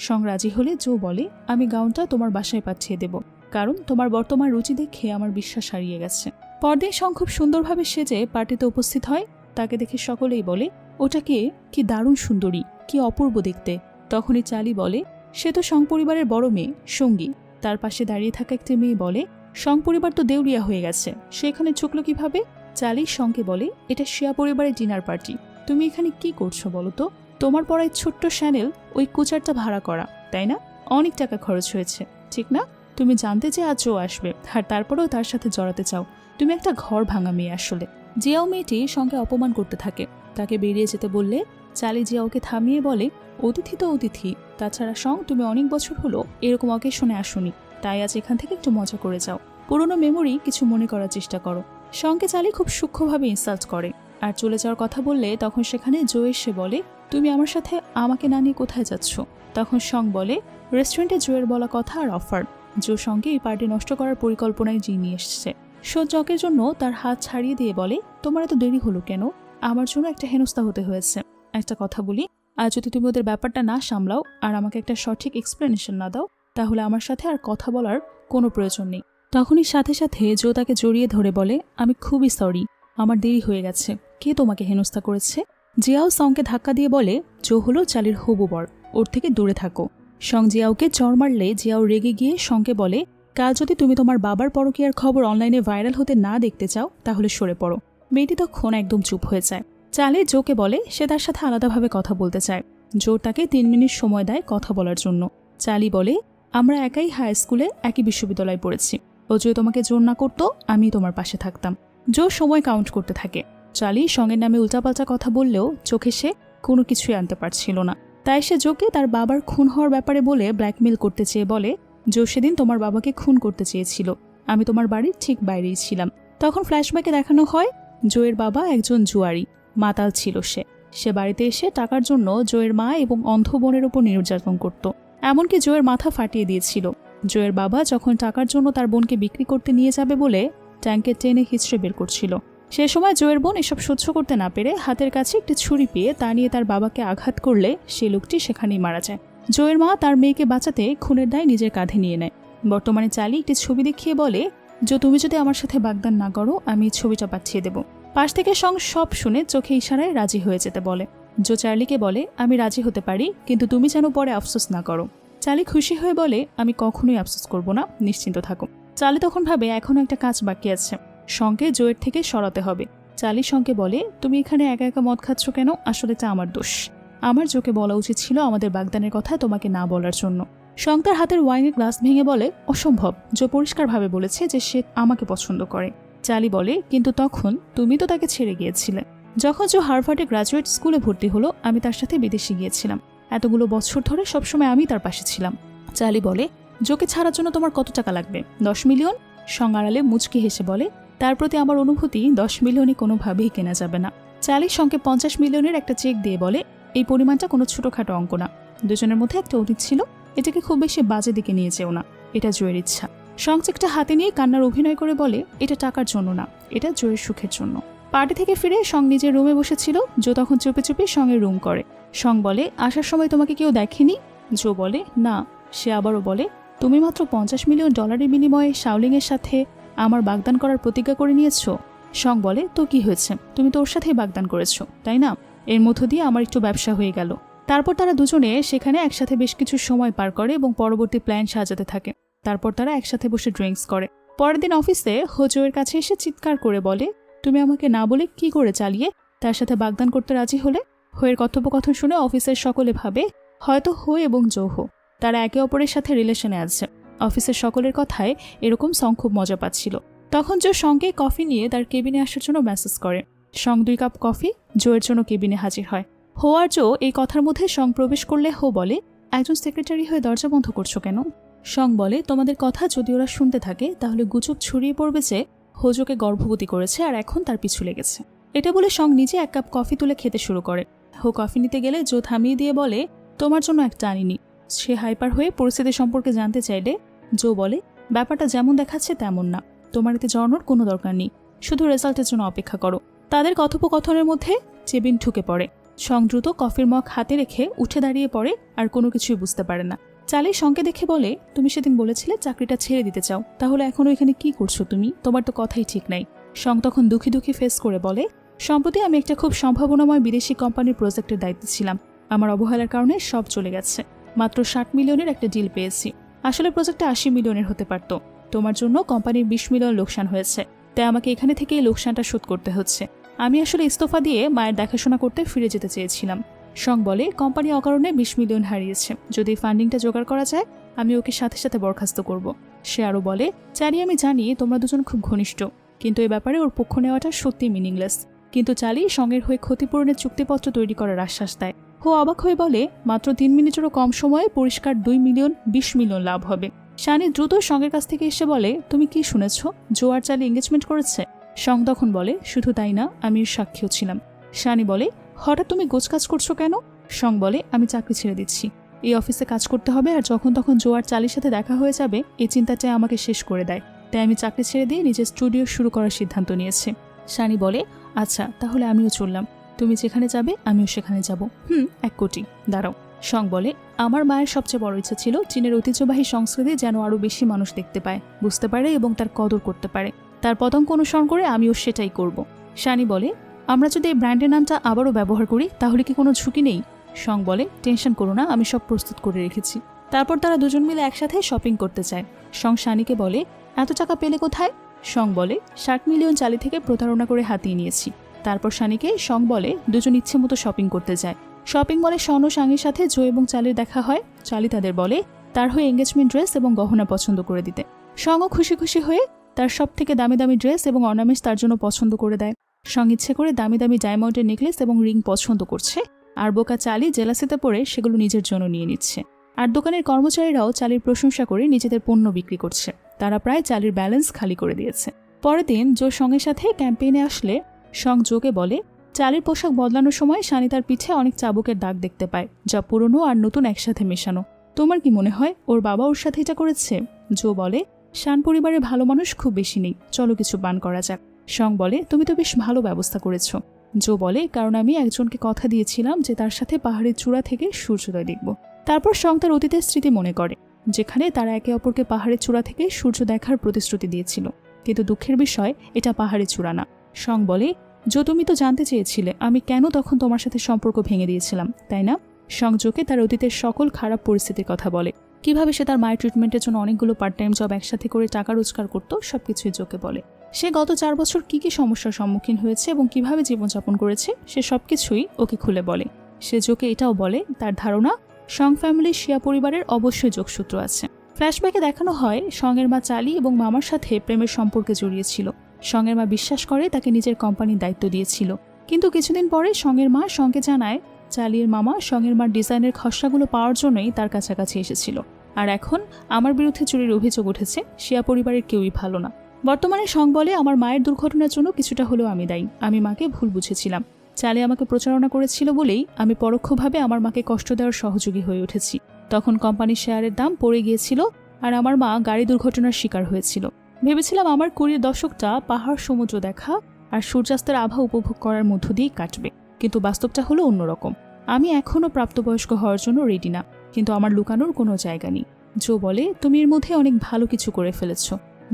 সং রাজি হলে জো বলে, আমি গাউনটা তোমার বাসায় পাঠিয়ে দেব, কারণ তোমার বর্তমান রুচি দেখে আমার বিশ্বাস হারিয়ে গেছে। পরদিন সং খুব সুন্দরভাবে সেজে পার্টিতে উপস্থিত হয়। তাকে দেখে সকলেই বলে, ওটাকে কি দারুণ সুন্দরী, কি অপূর্ব দেখতে। তখনই চালি বলে, সে তো সং পরিবারের বড় মেয়ে, সঙ্গী। তার পাশে দাঁড়িয়ে থাকা একটি মেয়ে বলে, সং পরিবার তো দেউলিয়া হয়ে গেছে, সে এখানে ঢুকলো কিভাবে? চালি সঙ্গে বলে, এটা শিয়া পরিবারের ডিনার পার্টি, তুমি এখানে কি করছো বলো তো? তোমার পড়ায় ছোট্ট শ্যানেল ওই কুচারটা ভাড়া করা, তাই না? অনেক টাকা খরচ হয়েছে, ঠিক না? তুমি জানতে যে আজ ও আসবে, আর তারপরেও তার সাথে জড়াতে চাও। তুমি একটা ঘর ভাঙা মেয়ে আসলে। জিয়াও মেয়েটি সঙ্গে অপমান করতে থাকে। তাকে বেরিয়ে যেতে বললে চালি জিয়াওকে থামিয়ে বলে, অতিথি তো অতিথি, তাছাড়া সং তুমি অনেক বছর হলো এরকম অকেশনে আসোনি, তাই আজ এখান থেকে একটু মজা করে যাও, পুরোনো মেমোরি কিছু মনে করার চেষ্টা করো। সঙ্গে চালি খুব সূক্ষ্মভাবে ইনসাল্ট করে, আর চলে যাওয়ার কথা বললে তখন সেখানে জো এসে বলে, তুমি আমার সাথে আমাকে না নিয়ে কোথায় যাচ্ছ? তখন সং বলে, রেস্টুরেন্টে জোয়ের বলা কথা আর অফার। জো সঙ্গে এই পার্টি নষ্ট করার পরিকল্পনায় জি নিয়ে এসছে। সো জকের জন্য তার হাত ছাড়িয়ে দিয়ে বলে, তোমার এত দেরি হলো কেন? আমার জন্য একটা হেনস্থা হতে হয়েছে। একটা কথা বলি, আর যদি তুমি ওদের ব্যাপারটা না সামলাও আর আমাকে একটা সঠিক এক্সপ্লেনেশন না দাও, তাহলে আমার সাথে আর কথা বলার কোনো প্রয়োজন নেই। তখনই সাথে সাথে জো তাকে জড়িয়ে ধরে বলে, আমি খুবই সরি, আমার দেরি হয়ে গেছে, কে তোমাকে হেনস্থা করেছে? জিয়াও সংকে ধাক্কা দিয়ে বলে, জো হলো চালির হবু বর, ওর থেকে দূরে থাকো। সং জিয়াওকে চড় মারলে জিয়াও রেগে গিয়ে সঙ্গে বলে, কাল যদি তুমি তোমার বাবার পরকীয়ার খবর অনলাইনে ভাইরাল হতে না দেখতে চাও, তাহলে সরে পড়ো। মেয়েটি তখন একদম চুপ হয়ে যায়। চালি জোকে বলে সে তার সাথে আলাদাভাবে কথা বলতে চায়। জো তাকে 3 মিনিট সময় দেয় কথা বলার জন্য। চালি বলে, আমরা একাই হাই স্কুলে একই বিশ্ববিদ্যালয়ে পড়েছি, ও যদি তোমাকে জোর না করতো আমি তোমার পাশে থাকতাম। জো সময় কাউন্ট করতে থাকে। চালি সঙ্গের নামে উল্টাপাল্টা কথা বললেও চোখে সে কোনো কিছুই আনতে পারছিল না, তাই সে জোকে তার বাবার খুন হওয়ার ব্যাপারে বলে ব্ল্যাকমেল করতে চেয়ে বলে, জো সেদিন তোমার বাবাকে খুন করতে চেয়েছিল, আমি তোমার বাড়ির ঠিক বাইরেই ছিলাম। তখন ফ্ল্যাশব্যাকে দেখানো হয় জোয়ের বাবা একজন জুয়ারি, মাতাল ছিল। সে বাড়িতে এসে টাকার জন্য জোয়ের মা এবং অন্ধ বোনের উপর নির্যাতন করত, এমনকি জোয়ের মাথা ফাটিয়ে দিয়েছিল। জোয়ের বাবা যখন টাকার জন্য তার বোনকে বিক্রি করতে নিয়ে যাবে বলে ট্যাঙ্কে টেনে হিচড়ে বের করছিল, সে সময় জোয়ের বোন এসব সহ্য করতে না পেরে হাতের কাছে একটি ছুরি পেয়ে তা নিয়ে তার বাবাকে আঘাত করলে সে লোকটি সেখানেই মারা যায়। জোয়ের মা তার মেয়েকে বাঁচাতে খুনের দায় নিজের কাঁধে নিয়ে নেয়। বর্তমানে চালি একটি ছবি দেখিয়ে বলে, যে তুমি যদি আমার সাথে বাগদান না করো আমি ছবিটা পাঠিয়ে দেব। পাশ থেকে সং সব শুনে চোখে ইশারায় রাজি হয়ে যেতে বলে। জো চার্লিকে বলে, আমি রাজি হতে পারি, কিন্তু তুমি যেন পরে আফসোস না করো। চালি খুশি হয়ে বলে, আমি কখনোই আফসোস করব না, নিশ্চিন্ত থাকো। চালি তখন ভাবে এখনো একটা কাজ বাকি আছে, সঙ্গে জোয়ের থেকে সরাতে হবে। চালি সঙ্গে বলে, তুমি এখানে একা একা মদ খাচ্ছ কেন? আসলে এটা আমার দোষ, আমার জোকে বলা উচিত ছিল আমাদের বাগদানের কথা তোমাকে না বলার জন্য। সং তার হাতের ওয়াইনের গ্লাস ভেঙে বলে, অসম্ভব, জো পরিষ্কারভাবে বলেছে যে সে আমাকে পছন্দ করে। চালি বলে, কিন্তু তখন তুমি তো তাকে ছেড়ে গিয়েছিলে। যখন জো হার্ভার্ডে গ্রাজুয়েট স্কুলে ভর্তি হলো আমি তার সাথে বিদেশে গিয়েছিলাম, এতগুলো বছর ধরে সবসময় আমি তার পাশে ছিলাম। চালি বলে, জোকে ছাড়ার জন্য তোমার কত টাকা লাগবে? 10 মিলিয়ন? সং আড়ালে মুচকি হেসে বলে, তার প্রতি আমার অনুভূতি 10 মিলিয়নই কোনোভাবেই কেনা যাবে না। চালি সঙ্গে 50 মিলিয়নের একটা চেক দিয়ে বলে, এই পরিমাণটা কোনো ছোটখাটো অঙ্ক না, দুজনের মধ্যে একটা অতীত ছিল, এটাকে খুব বেশি বাজে দিকে নিয়ে যেও না, এটা জোয়ের ইচ্ছা। সং চেকটা হাতে নিয়ে কান্নার অভিনয় করে বলে, এটা টাকার জন্য না, এটা জোয়ের সুখের জন্য। পার্টি থেকে ফিরে সং নিজের রুমে বসেছিল, জো তখন চুপে চুপে সঙ্গে রুম করে। সং বলে, আসার সময় তোমাকে কেউ দেখেনি? জো বলে, না। সে আবারও বলে, তুমি মাত্র $50 মিলিয়ন বিনিময়ে শাওলিংয়ের সাথে আমার বাগদান করার প্রতিজ্ঞা করে নিয়েছো। সং বলে, তো কি হয়েছে, তুমি তো ওর সাথেই বাগদান করেছো, তাই না? এর মধ্য দিয়ে আমার একটু ব্যবসা হয়ে গেল। তারপর তারা দুজনে সেখানে একসাথে বেশ কিছু সময় পার করে এবং পরবর্তী প্ল্যান সাজাতে থাকে। তারপর তারা একসাথে বসে ড্রিঙ্কস করে। পরের দিন অফিসে হোজোয়ের কাছে এসে চিৎকার করে বলে, তুমি আমাকে না বলে কি করে চালিয়ে তার সাথে বাগদান করতে রাজি হলে? হোয়ের কথোপকথন শুনে অফিসের সকলে ভাবে হয়তো হো এবং জো হো তারা একে অপরের সাথে রিলেশনে আছে। অফিসের সকলের কথায় এরকম সং খুব মজা পাচ্ছিল। তখন জো সঙ্গে কফি নিয়ে তার কেবিনে আসার জন্য মেসেজ করে। সং 2 কাপ কফি জোয়ের জন্য কেবিনে হাজির হয়। হো আর জো এই কথার মধ্যে সং প্রবেশ করলে হো বলে, একজন সেক্রেটারি হয়ে দরজা বন্ধ করছো কেন? সং বলে, তোমাদের কথা যদি ওরা শুনতে থাকে তাহলে গুজব ছড়িয়ে পড়বে যে হোজোকে গর্ভবতী করেছে আর এখন তার পিছু লেগেছে। এটা বলে সং নিজে 1 কাপ কফি তুলে খেতে শুরু করে। হো কফি নিতে গেলে জো থামিয়ে দিয়ে বলে, তোমার জন্য একটা আনিনি। সে হাইপার হয়ে পরিস্থিতি সম্পর্কে জানতে চাইলে জো বলে, ব্যাপারটা যেমন দেখাচ্ছে তেমন না, তোমার এতে জড়ানোর কোনো দরকার নেই, শুধু রেজাল্টের জন্য অপেক্ষা করো। তাদের কথোপকথনের মধ্যে চেবিন ঢুকে পড়ে। সং দ্রুত কফির মগ হাতে রেখে উঠে দাঁড়িয়ে পড়ে আর কোনো কিছুই বুঝতে পারে না। চালি সঙ্গে দেখে বলে, তুমি সেদিন বলেছিলে চাকরিটা ছেড়ে দিতে চাও, তাহলে এখনো এখানে কি করছো তুমি? তোমার তো কথাই ঠিক নাই। সং তখন দুঃখী দুঃখী ফেস করে বলে, সম্প্রতি আমি একটা খুব সম্ভাবনাময় বিদেশি কোম্পানির প্রজেক্টের দায়িত্বে ছিলাম। আমার অবহেলার কারণে সব চলে গেছে। মাত্র 60 মিলিয়নের একটা ডিল পেয়েছি। আসলে প্রজেক্টটা 80 মিলিয়নের হতে পারত। তোমার জন্য কোম্পানির 20 মিলিয়ন লোকসান হয়েছে, তাই আমাকে এখানে থেকে এই লোকসানটা শোধ করতে হচ্ছে। আমি আসলে ইস্তফা দিয়ে মায়ের দেখাশোনা করতে ফিরে যেতে চেয়েছিলাম। সং বলে, কোম্পানি অকারণে 20 মিলিয়ন হারিয়েছে। যদি ফান্ডিংটা জোগাড় করা যায় আমি ওকে সাথে সাথে বরখাস্ত করব। সে আরও বলে, চারি আমি জানি তোমরা দুজন খুব ঘনিষ্ঠ, কিন্তু এই ব্যাপারে ওর পক্ষ নেওয়াটা সত্যি মিনিংলেস। কিন্তু চালি সঙ্গের হয়ে ক্ষতিপূরণের চুক্তিপত্র তৈরি করার আশ্বাস দেয়। হো অবাক হয়ে বলে, মাত্র 3 মিনিটেরও কম সময়ে পরিষ্কার 2 মিলিয়ন 20 মিলিয়ন লাভ হবে। শানি দ্রুত সঙ্গের কাছ থেকে এসে বলে, তুমি কি শুনেছ? জো আর চালি এঙ্গেজমেন্ট করেছে। সং তখন বলে, শুধু তাই না, আমি এর সাক্ষীও ছিলাম। শানি বলে, হঠাৎ তুমি গোছকাজ করছো কেন? সং বলে, আমি চাকরি ছেড়ে দিচ্ছি। এই অফিসে কাজ করতে হবে আর যখন তখন জো আর চালির সাথে দেখা হয়ে যাবে এই চিন্তাটাই আমাকে শেষ করে দেয়। তাই আমি চাকরি ছেড়ে দিয়ে নিজের স্টুডিও শুরু করার সিদ্ধান্ত নিয়েছি। শানি বলে, আচ্ছা তাহলে আমিও চললাম। তুমি যেখানে যাবে আমিও সেখানে যাব। 1 কোটি। দাঁড়াও। সং বলে, আমার মায়ের সবচেয়ে বড় ইচ্ছা ছিল চীনের ঐতিহ্যবাহী সংস্কৃতি যেন আরও বেশি মানুষ দেখতে পায়, বুঝতে পারে এবং তার কদর করতে পারে। তার পতঙ্ক অনুসরণ করে আমিও সেটাই করব। শানি বলে, আমরা যদি এই ব্র্যান্ডের নামটা আবারও ব্যবহার করি তাহলে কি কোনো ঝুঁকি নেই? সং বলে, টেনশন করো না, আমি সব প্রস্তুত করে রেখেছি। তারপর তারা দুজন মিলে একসাথে শপিং করতে চায়। সং শানিকে বলে, এত টাকা পেলে কোথায়? সং বলে, 60 মিলিয়ন চালি থেকে প্রতারণা করে হাতিয়ে নিয়েছি। তারপর শানিকে সং বলে দুজন ইচ্ছে মতো শপিং করতে যায়। শপিং মলে শন ও শাংয়ের সাথে জো এবং চালির দেখা হয়। চালি তাদের বলে তার হয়ে এঙ্গেজমেন্ট ড্রেস এবং গহনা পছন্দ করে দিতে। সংও খুশি খুশি হয়ে তার সব থেকে দামি দামি ড্রেস এবং অর্নামেন্টস তার জন্য পছন্দ করে দেয়। সং ইচ্ছে করে দামি দামি ডায়মন্ডের নেকলেস এবং রিং পছন্দ করছে, আর বোকা চালি জেলাসিতে পড়ে সেগুলো নিজের জন্য নিয়ে নিচ্ছে। আর দোকানের কর্মচারীরাও চালির প্রশংসা করে নিজেদের পণ্য বিক্রি করছে। তারা প্রায় চালির ব্যালেন্স খালি করে দিয়েছে। পরের দিন জো সঙ্গের সাথে ক্যাম্পেইনে আসলে সং জোকে বলে, চালির পোশাক বদলানোর সময় শানি তার পিঠে অনেক চাবুকের দাগ দেখতে পায়, যা পুরনো আর নতুন একসাথে মেশানো। তোমার কি মনে হয় ওর বাবা ওর সাথে এটা করেছে? জো বলে, শান পরিবারের ভালো মানুষ খুব বেশি নেই, চলো কিছু বান করা যাক। সং বলে, তুমি তো বেশ ভালো ব্যবস্থা করেছ। জো বলে, কারণ আমি একজনকে কথা দিয়েছিলাম যে তার সাথে পাহাড়ের চূড়া থেকে সূর্যোদয় দেখব। তারপর সং তার অতীতের স্মৃতি মনে করে, যেখানে তারা একে অপরকে পাহাড়ের চূড়া থেকে সূর্য দেখার প্রতিশ্রুতি দিয়েছিল। কিন্তু দুঃখের বিষয় এটা পাহাড়ের চূড়া না। সং বলে, জো তুমি তো জানতে চেয়েছিলে আমি কেন তখন তোমার সাথে সম্পর্ক ভেঙে দিয়েছিলাম, তাই না? সং জোকে তার অতীতের সকল খারাপ পরিস্থিতির কথা বলে, কিভাবে সে তার মায়ের ট্রিটমেন্টের জন্য অনেকগুলো পার্ট টাইম জব একসাথে করে টাকা রোজগার করত, সবকিছুই জোকে বলে। সে গত 4 বছর কি কি সমস্যার সম্মুখীন হয়েছে এবং কিভাবে জীবনযাপন করেছে সে সবকিছুই ওকে খুলে বলে। সে জোকে এটাও বলে তার ধারণা সং ফ্যামিলির শিয়া পরিবারের অবশ্যই যোগসূত্র আছে। ফ্ল্যাশব্যাকে দেখানো হয় সঙের মা চালি এবং মামার সাথে প্রেমের সম্পর্কে জড়িয়েছিল। সঙের মা বিশ্বাস করে তাকে নিজের কোম্পানির দায়িত্ব দিয়েছিল, কিন্তু কিছুদিন পরে সঙের মা সঙ্গে জানায় চালির মামা সঙের মার ডিজাইনের খসড়াগুলো পাওয়ার জন্যই তার কাছাকাছি এসেছিল। আর এখন আমার বিরুদ্ধে চুরির অভিযোগ উঠেছে। শিয়া পরিবারের কেউই ভালো না। বর্তমানে সং বলে, আমার মায়ের দুর্ঘটনার জন্য কিছুটা হলেও আমি দায়ী। আমি মাকে ভুল বুঝেছিলাম। চালি আমাকে প্রচারণা করেছিল বলেই আমি পরোক্ষভাবে আমার মাকে কষ্ট দেওয়ার সহযোগী হয়ে উঠেছি। তখন কোম্পানির শেয়ারের দাম পড়ে গিয়েছিল আর আমার মা গাড়ি দুর্ঘটনার শিকার হয়েছিল। ভেবেছিলাম আমার 20 দশকটা পাহাড় সমুদ্র দেখা আর সূর্যাস্তের আভা উপভোগ করার মধ্য দিয়েই কাটবে, কিন্তু বাস্তবটা হলো অন্যরকম। আমি এখনও প্রাপ্তবয়স্ক হওয়ার জন্য রেডি না, কিন্তু আমার লুকানোর কোনো জায়গা নেই। জো বলে, তুমি এর মধ্যে অনেক ভালো কিছু করে ফেলেছ।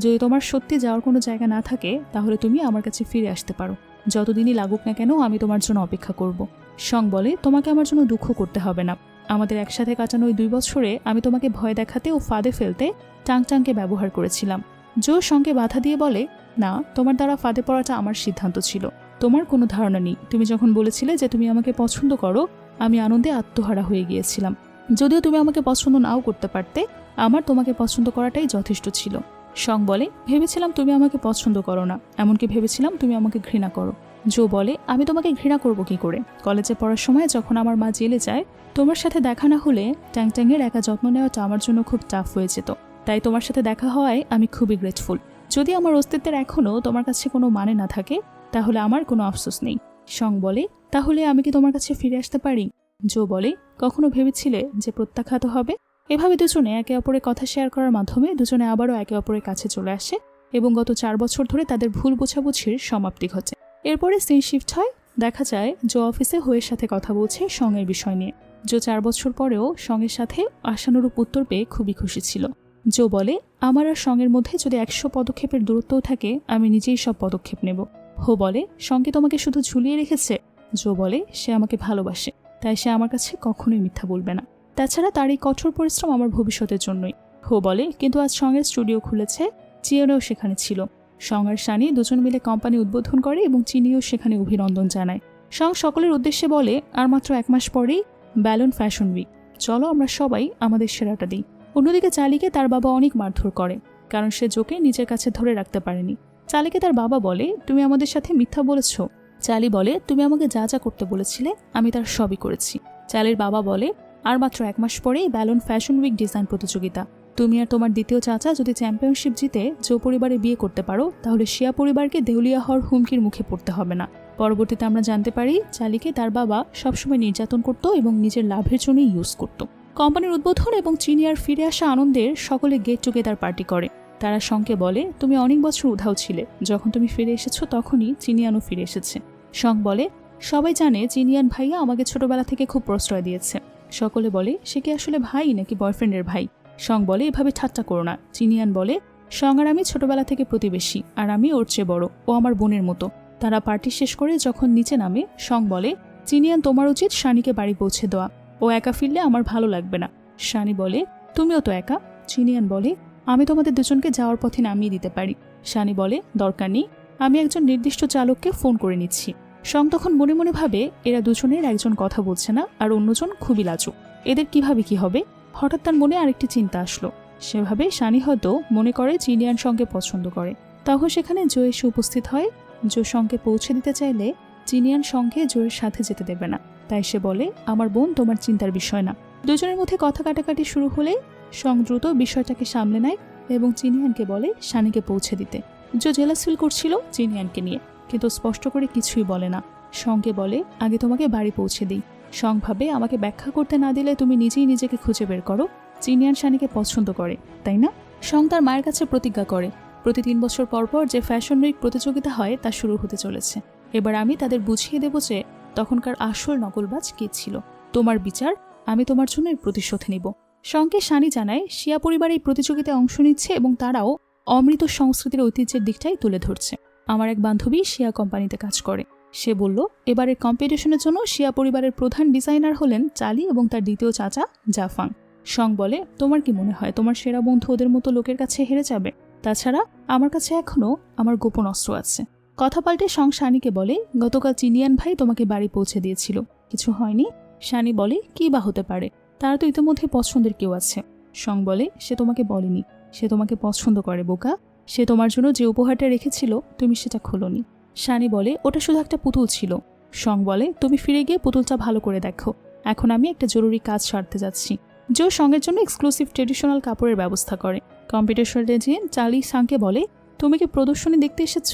যদি তোমার সত্যি যাওয়ার কোনো জায়গা না থাকে তাহলে তুমি আমার কাছে ফিরে আসতে পারো। যতদিনই লাগুক না কেন আমি তোমার জন্য অপেক্ষা করব। সং বলে, তোমাকে আমার জন্য দুঃখ করতে হবে না। আমাদের একসাথে কাটানো ওই 2 বছরে আমি তোমাকে ভয় দেখাতে ও ফাঁদে ফেলতে টাংটাংকে ব্যবহার করেছিলাম। জো সঙ্গে বাধা দিয়ে বলে, না, তোমার দ্বারা ফাঁদে পড়াটা আমার সিদ্ধান্ত ছিল। তোমার কোনো ধারণা নেই, তুমি যখন বলেছিলে যে তুমি আমাকে পছন্দ করো, আমি আনন্দে আত্মহারা হয়ে গিয়েছিলাম। যদিও তুমি আমাকে পছন্দ নাও করতে পারতে, আমার তোমাকে পছন্দ করাটাই যথেষ্ট ছিল। সং বলে, ভেবেছিলাম তুমি আমাকে পছন্দ করো না, এমনকি ভেবেছিলাম তুমি আমাকে ঘৃণা করো। জো বলে, আমি তোমাকে ঘৃণা করব কি করে? কলেজে পড়ার সময় যখন আমার মা জেলে যায়, তোমার সাথে দেখা না হলে ট্যাংট্যাংয়ের একা যত্ন নেওয়াটা আমার জন্য খুব টাফ হয়ে যেত। তাই তোমার সাথে দেখা হওয়ায় আমি খুবই গ্রেটফুল। যদি আমার অস্তিত্বের এখনও তোমার কাছে কোনো মানে না থাকে, তাহলে আমার কোনো আফসোস নেই। সং বলে, তাহলে আমি কি তোমার কাছে ফিরে আসতে পারি? জো বলে, কখনো ভেবেছিলে যে প্রত্যাখ্যাত হবে? এভাবে দুজনে একে অপরের কথা শেয়ার করার মাধ্যমে দুজনে আবারও একে অপরের কাছে চলে আসে এবং গত 4 বছর ধরে তাদের ভুল বোঝাবুঝির সমাপ্তি ঘটে। এরপরে সিন শিফট হয়। দেখা যায় জো অফিসে হোয়ের সাথে কথা বলছে সঙের বিষয় নিয়ে। জো 4 বছর পরেও সঙের সাথে আশানুরূপ উত্তর পেয়ে খুবই খুশি ছিল। জো বলে, আমার আর সঙের মধ্যে যদি 100 পদক্ষেপের দূরত্বও থাকে, আমি নিজেই সব পদক্ষেপ নেব। হো বলে, সঙ্গে তোমাকে শুধু ঝুলিয়ে রেখেছে? জো বলে, সে আমাকে ভালোবাসে, তাই সে আমার কাছে কখনোই মিথ্যা বলবে না। তাছাড়া তার এই কঠোর পরিশ্রম আমার ভবিষ্যতের জন্যই। হো বলে, কিন্তু আজ সঙ্গের স্টুডিও খুলেছে, চিয়েনও সেখানে ছিল। সং আর শানি দুজন মিলে কোম্পানি উদ্বোধন করে এবং চিনিও সেখানে অভিনন্দন জানায়। সং সকলের উদ্দেশ্যে বলে, আর মাত্র 1 মাস পরেই ব্যালন ফ্যাশন উইক, চলো আমরা সবাই আমাদের সেরাটা দিই। অন্যদিকে চালিকে তার বাবা অনেক মারধর করে, কারণ সে জোকে নিজের কাছে ধরে রাখতে পারেনি। চালিকে তার বাবা বলে, তুমি আমাদের সাথে মিথ্যা বলেছ। চালি বলে, তুমি আমাকে যা যা করতে বলেছিলে আমি তার সবই করেছি। চালির বাবা বলে, আর মাত্র 1 মাস পরেই ব্যালন ফ্যাশন উইক ডিজাইন প্রতিযোগিতা। তুমি আর তোমার দ্বিতীয় চাচা যদি চ্যাম্পিয়নশিপ জিতে জো পরিবারে বিয়ে করতে পারো, তাহলে শিয়া পরিবারকে দেউলিয়া হওয়ার হুমকির মুখে পড়তে হবে না। পরবর্তীতে আমরা জানতে পারি চালিকে তার বাবা সবসময় নির্যাতন করত এবং নিজের লাভের জন্যই ইউজ করত। কোম্পানির উদ্বোধন এবং চিনিয়ার ফিরে আসা আনন্দের সকলে গেট টুগেদার পার্টি করে। তারা সঙ্গে বলে, তুমি অনেক বছর উধাও ছিলে, যখন তুমি ফিরে এসেছো তখনই চিনিয়ানও ফিরে এসেছে। সং বলে, সবাই জানে চিনিয়ান ভাইয়া আমাকে ছোটবেলা থেকে খুব প্রশ্রয় দিয়েছে। সকলে বলে, সে কি আসলে ভাই নাকি বয়ফ্রেন্ডের ভাই? সং বলে, এভাবে ঠাট্টা করো না। চিনিয়ান বলে, সং আর আমি ছোটবেলা থেকে প্রতিবেশী, আর আমি ওর চেয়ে বড়, ও আমার বোনের মতো। তারা পার্টি শেষ করে যখন নিচে নামে, সং বলে, চিনিয়ান তোমার উচিত শানিকে বাড়ি পৌঁছে দেওয়া, ও একা ফিরলে আমার ভালো লাগবে না। শানি বলে, তুমিও তো একা। চিনিয়ান বলে, আমি তোমাদের দুজনকে যাওয়ার পথে নামিয়ে দিতে পারি। শানি বলে, দরকার নেই, আমি একজন নির্দিষ্ট চালককে ফোন করে নিচ্ছি। সং তখন মনে মনে ভাবে, এরা দুজনের একজন কথা বলছে না আর অন্যজন খুবই লাজুক, এদের কিভাবে কি হবে। হঠাৎ তার মনে আরেকটি চিন্তা আসলো। সেভাবে শানি হয়তো মনে করে চিনিয়ান সঙ্গে পছন্দ করে। তখন সেখানে জো এসে উপস্থিত হয়। জো সঙ্গে পৌঁছে দিতে চাইলে চিনিয়ান সঙ্গে জোয়ের সাথে যেতে দেবে না। তাই সে বলে, আমার বোন তোমার চিন্তার বিষয় না। দুজনের মধ্যে কথা কাটাকাটি শুরু হলে সং দ্রুত বিষয়টাকে সামলে নেয় এবং চিনিয়ানকে বলে শানিকে পৌঁছে দিতে। জো জেলাস ফিল করছিল চিনিয়ানকে নিয়ে, কিন্তু স্পষ্ট করে কিছুই বলে না। সঙ্গে বলে, আগে তোমাকে বাড়ি পৌঁছে দিই। সং ভাবে, আমাকে ব্যাখ্যা করতে না দিলে তুমি নিজেই নিজেকে খুঁজে বের করো। চিনিয়ান শানিকে পছন্দ করে, তাই না? সং তার মায়ের কাছে প্রতিজ্ঞা করে, প্রতি 3 বছর পর পর যে ফ্যাশন উইক প্রতিযোগিতা হয় তা শুরু হতে চলেছে। এবার আমি তাদের বুঝিয়ে দেব যে তখনকার আসল নকলবাজ কে ছিল। তোমার বিচার, আমি তোমার জন্য এর প্রতিশোধ নিব। সঙ্গে শানি জানায় শিয়া পরিবার এই প্রতিযোগিতায় অংশ নিচ্ছে এবং তারাও অমৃত সংস্কৃতির ঐতিহ্যের দিকটাই তুলে ধরছে। আমার এক বান্ধবী শিয়া কোম্পানিতে কাজ করে। সে বলল, এবারের কম্পিটিশনের জন্য শিয়া পরিবারের প্রধান ডিজাইনার হলেন চালি এবং তার দ্বিতীয় চাচা জাফাং। সং বলে, তোমার কি মনে হয় তোমার সেরা বন্ধু ওদের মতো লোকের কাছে হেরে যাবে? তাছাড়া আমার কাছে এখনো আমার গোপন অস্ত্র আছে। কথা পাল্টে সং শানিকে বলে, গতকাল চিনিয়ান ভাই তোমাকে বাড়ি পৌঁছে দিয়েছিল, কিছু হয়নি? শানি বলে, কি বা হতে পারে, তার তো ইতিমধ্যে পছন্দের কেউ আছে। সং বলে, সে তোমাকে বলেনি, সে তোমাকে পছন্দ করে বোকা। সে তোমার জন্য যে উপহারটা রেখেছিল তুমি সেটা খোলোনি। শানি বলে, ওটা শুধু একটা পুতুল ছিল। সং বলে, তুমি ফিরে গিয়ে পুতুলটা ভালো করে দেখো, এখন আমি একটা জরুরি কাজ সারতে যাচ্ছি। জো সঙ্গের জন্য এক্সক্লুসিভ ট্রেডিশনাল কাপড়ের ব্যবস্থা করে। কম্পিটিশনে যে চালি সাংকে বলে, তুমি কি প্রদর্শনী দেখতে এসেছ?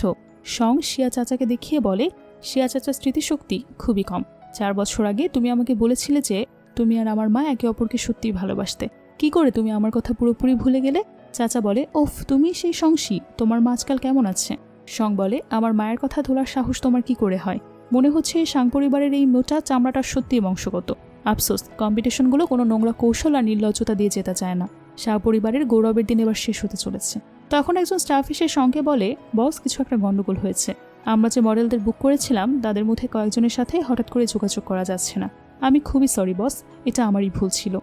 সং শিয়া চাচাকে দেখিয়ে বলে, শিয়া চাচার স্মৃতিশক্তি খুবই কম। 4 বছর আগে তুমি আমাকে বলেছিলে যে তুমি আর আমার মা একে অপরকে সত্যিই ভালোবাসতে। কি করে তুমি আমার কথা পুরোপুরি ভুলে গেলে? চাচা বলে, ওফ, তুমি সেই সংশী, তোমার মা আজকাল কেমন আছে? সং বলে, আমার মায়ের কথা তোলার সাহস তোমার কি করে হয়? মনে হচ্ছে এই সাং পরিবারের এই মোটা চামড়াটা সত্যিই বংশগত। আফসোস, কম্পিটিশনগুলো কোনো নোংরা কৌশল আর নির্লজ্জতা দিয়ে যেতে চায় না। শাহ পরিবারের গৌরবের দিন এবার শেষ হতে চলেছে। তখন একজন স্টাফ এসে সঙ্গে বলে, বস, কিছু একটা গন্ডগোল হয়েছে। আমরা যে মডেলদের বুক করেছিলাম তাদের মধ্যে কয়েকজনের সাথে হঠাৎ করে যোগাযোগ করা যাচ্ছে না। আমি খুবই সরি বস, এটা আমারই ভুল ছিল।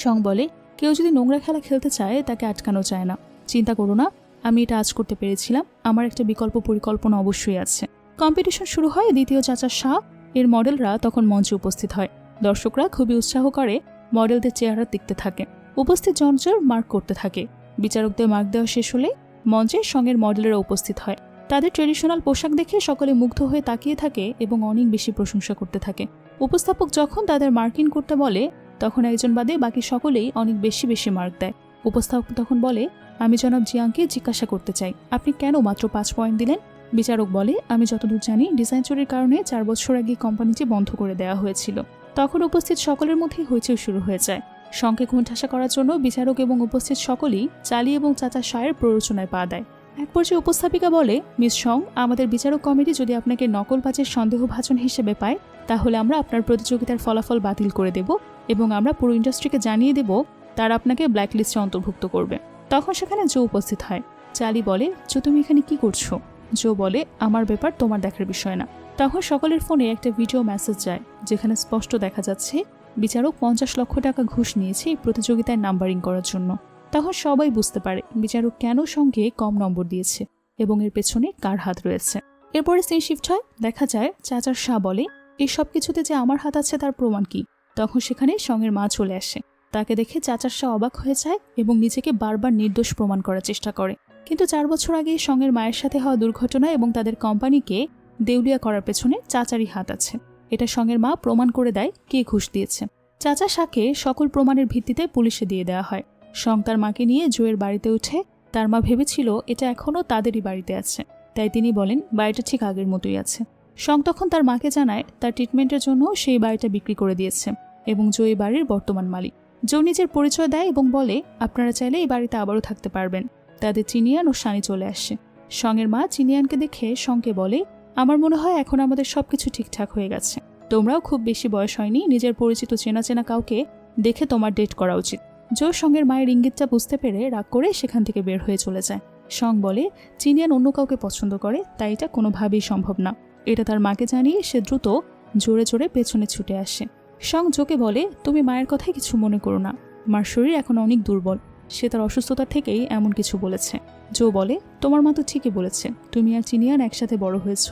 সং বলে, কেউ যদি নোংরা খেলা খেলতে চায় তাকে আটকানো যায় না। চিন্তা করো না, আমি এটা আজ করতে পেরেছিলাম, আমার একটা বিকল্প পরিকল্পনা অবশ্যই আছে। কম্পিটিশন শুরু হয় দ্বিতীয় চাচা শাহ এর মডেলরা তখন মঞ্চে উপস্থিত হয়। দর্শকরা খুবই উৎসাহ করে মডেলদের চেহারা দেখতে থাকে। উপস্থিত জনজর মার্ক করতে থাকে। বিচারকদের মার্ক দেওয়া শেষ হলে মঞ্চে সঙ্গের মডেলেরা উপস্থিত হয়। তাদের ট্রেডিশনাল পোশাক দেখে সকলে মুগ্ধ হয়ে তাকিয়ে থাকে এবং অনেক বেশি প্রশংসা করতে থাকে। উপস্থাপক যখন তাদের মার্কিং করতে বলে তখন একজন বাদে বাকি সকলেই অনেক বেশি বেশি মার্ক দেয়। উপস্থাপক তখন বলে, আমি জনাব জিয়াংকে জিজ্ঞাসা করতে চাই, আপনি কেন মাত্র 5 পয়েন্ট দিলেন? বিচারক বলে, আমি যতদূর জানি ডিজাইন চুরির কারণে 4 বছর আগে কোম্পানিটি বন্ধ করে দেওয়া হয়েছিল। তখন উপস্থিত সকলের মধ্যেই হইচই শুরু হয়ে যায়। সঙ্গে কোণঠাসা করার জন্য বিচারক এবং উপস্থিত সকলেই চালি এবং চাচা শাহের প্ররোচনায় পা দেয়। এক পর্যায়ে উপস্থাপিকা বলে, মিস সং, আমাদের বিচারক কমিটি যদি আপনাকে নকলবাজের সন্দেহভাজন হিসেবে পায় তাহলে আমরা আপনার প্রতিযোগিতার ফলাফল বাতিল করে দেব এবং আমরা পুরো ইন্ডাস্ট্রিকে জানিয়ে দেব তারা আপনাকে ব্ল্যাকলিস্টে অন্তর্ভুক্ত করবে। তখন সেখানে জো উপস্থিত হয়। চালি বলে, জো তুমি এখানে কি করছো? জো বলে, আমার ব্যাপার তোমার দেখার বিষয় না। তখন সকলের ফোনে একটা ভিডিও মেসেজ যায় যেখানে স্পষ্ট দেখা যাচ্ছে বিচারক 50 লক্ষ টাকা ঘুষ নিয়েছে এই প্রতিযোগিতায় নাম্বারিং করার জন্য। তখন সবাই বুঝতে পারে বিচারক কেন সঙ্গে কম নম্বর দিয়েছে এবং এর পেছনে কার হাত রয়েছে। এরপরে সিন শিফট হয়। দেখা যায় চাচার শাহ বলে, এই সব কিছুতে যে আমার হাত আছে তার প্রমাণ কি? তখন সেখানে সঙ্গের মা চলে আসে। তাকে দেখে চাচার শাহ অবাক হয়ে যায় এবং নিজেকে বারবার নির্দোষ প্রমাণ করার চেষ্টা করে। কিন্তু 4 বছর আগে সঙ্গের মায়ের সাথে হওয়া দুর্ঘটনা এবং তাদের কোম্পানিকে দেউলিয়া করার পেছনে চাচারই হাত আছে। এটা সঙ্গের মা প্রমাণ করে দেয় কে ঘুষ দিয়েছে। চাচা শাহকে সকল প্রমাণের ভিত্তিতে পুলিশে দিয়ে দেওয়া হয়। সং তার মাকে নিয়ে জোয়ের বাড়িতে উঠে। তার মা ভেবেছিল এটা এখনও তাদেরই বাড়িতে আছে, তাই তিনি বলেন বাড়িটা ঠিক আগের মতোই আছে। সং তখন তার মাকে জানায় তার ট্রিটমেন্টের জন্য সেই বাড়িটা বিক্রি করে দিয়েছে এবং জো এই বাড়ির বর্তমান মালিক। জো নিজের পরিচয় দেয় এবং বলে, আপনারা চাইলে এই বাড়িতে আবারও থাকতে পারবেন। তাদের চিনিয়ান ও শানি চলে আসে। সঙ্গের মা চিনিয়ানকে দেখে সঙ্গে বলে, আমার মনে হয় এখন আমাদের সবকিছু ঠিকঠাক হয়ে গেছে। তোমরাও খুব বেশি বয়স হয়নি, নিজের পরিচিত চেনা চেনা কাউকে দেখে তোমার ডেট করা উচিত। জো সঙ্গের মায়ের ইঙ্গিতটা বুঝতে পেরে রাগ করে সেখান থেকে বের হয়ে চলে যায়। সং বলে, চিনিয়ান অন্য কাউকে পছন্দ করে, তাই এটা কোনোভাবেই সম্ভব না। এটা তার মাকে জানিয়ে সে দ্রুত জোরে জোরে পেছনে ছুটে আসে। সং জোকে বলে, তুমি মায়ের কথাই কিছু মনে করো না, মার শরীর এখন অনেক দুর্বল, সে তার অসুস্থতা থেকেই এমন কিছু বলেছে। জো বলে, তোমার মা তো ঠিকই বলেছে, তুমি আর চিনিয়ান একসাথে বড় হয়েছ,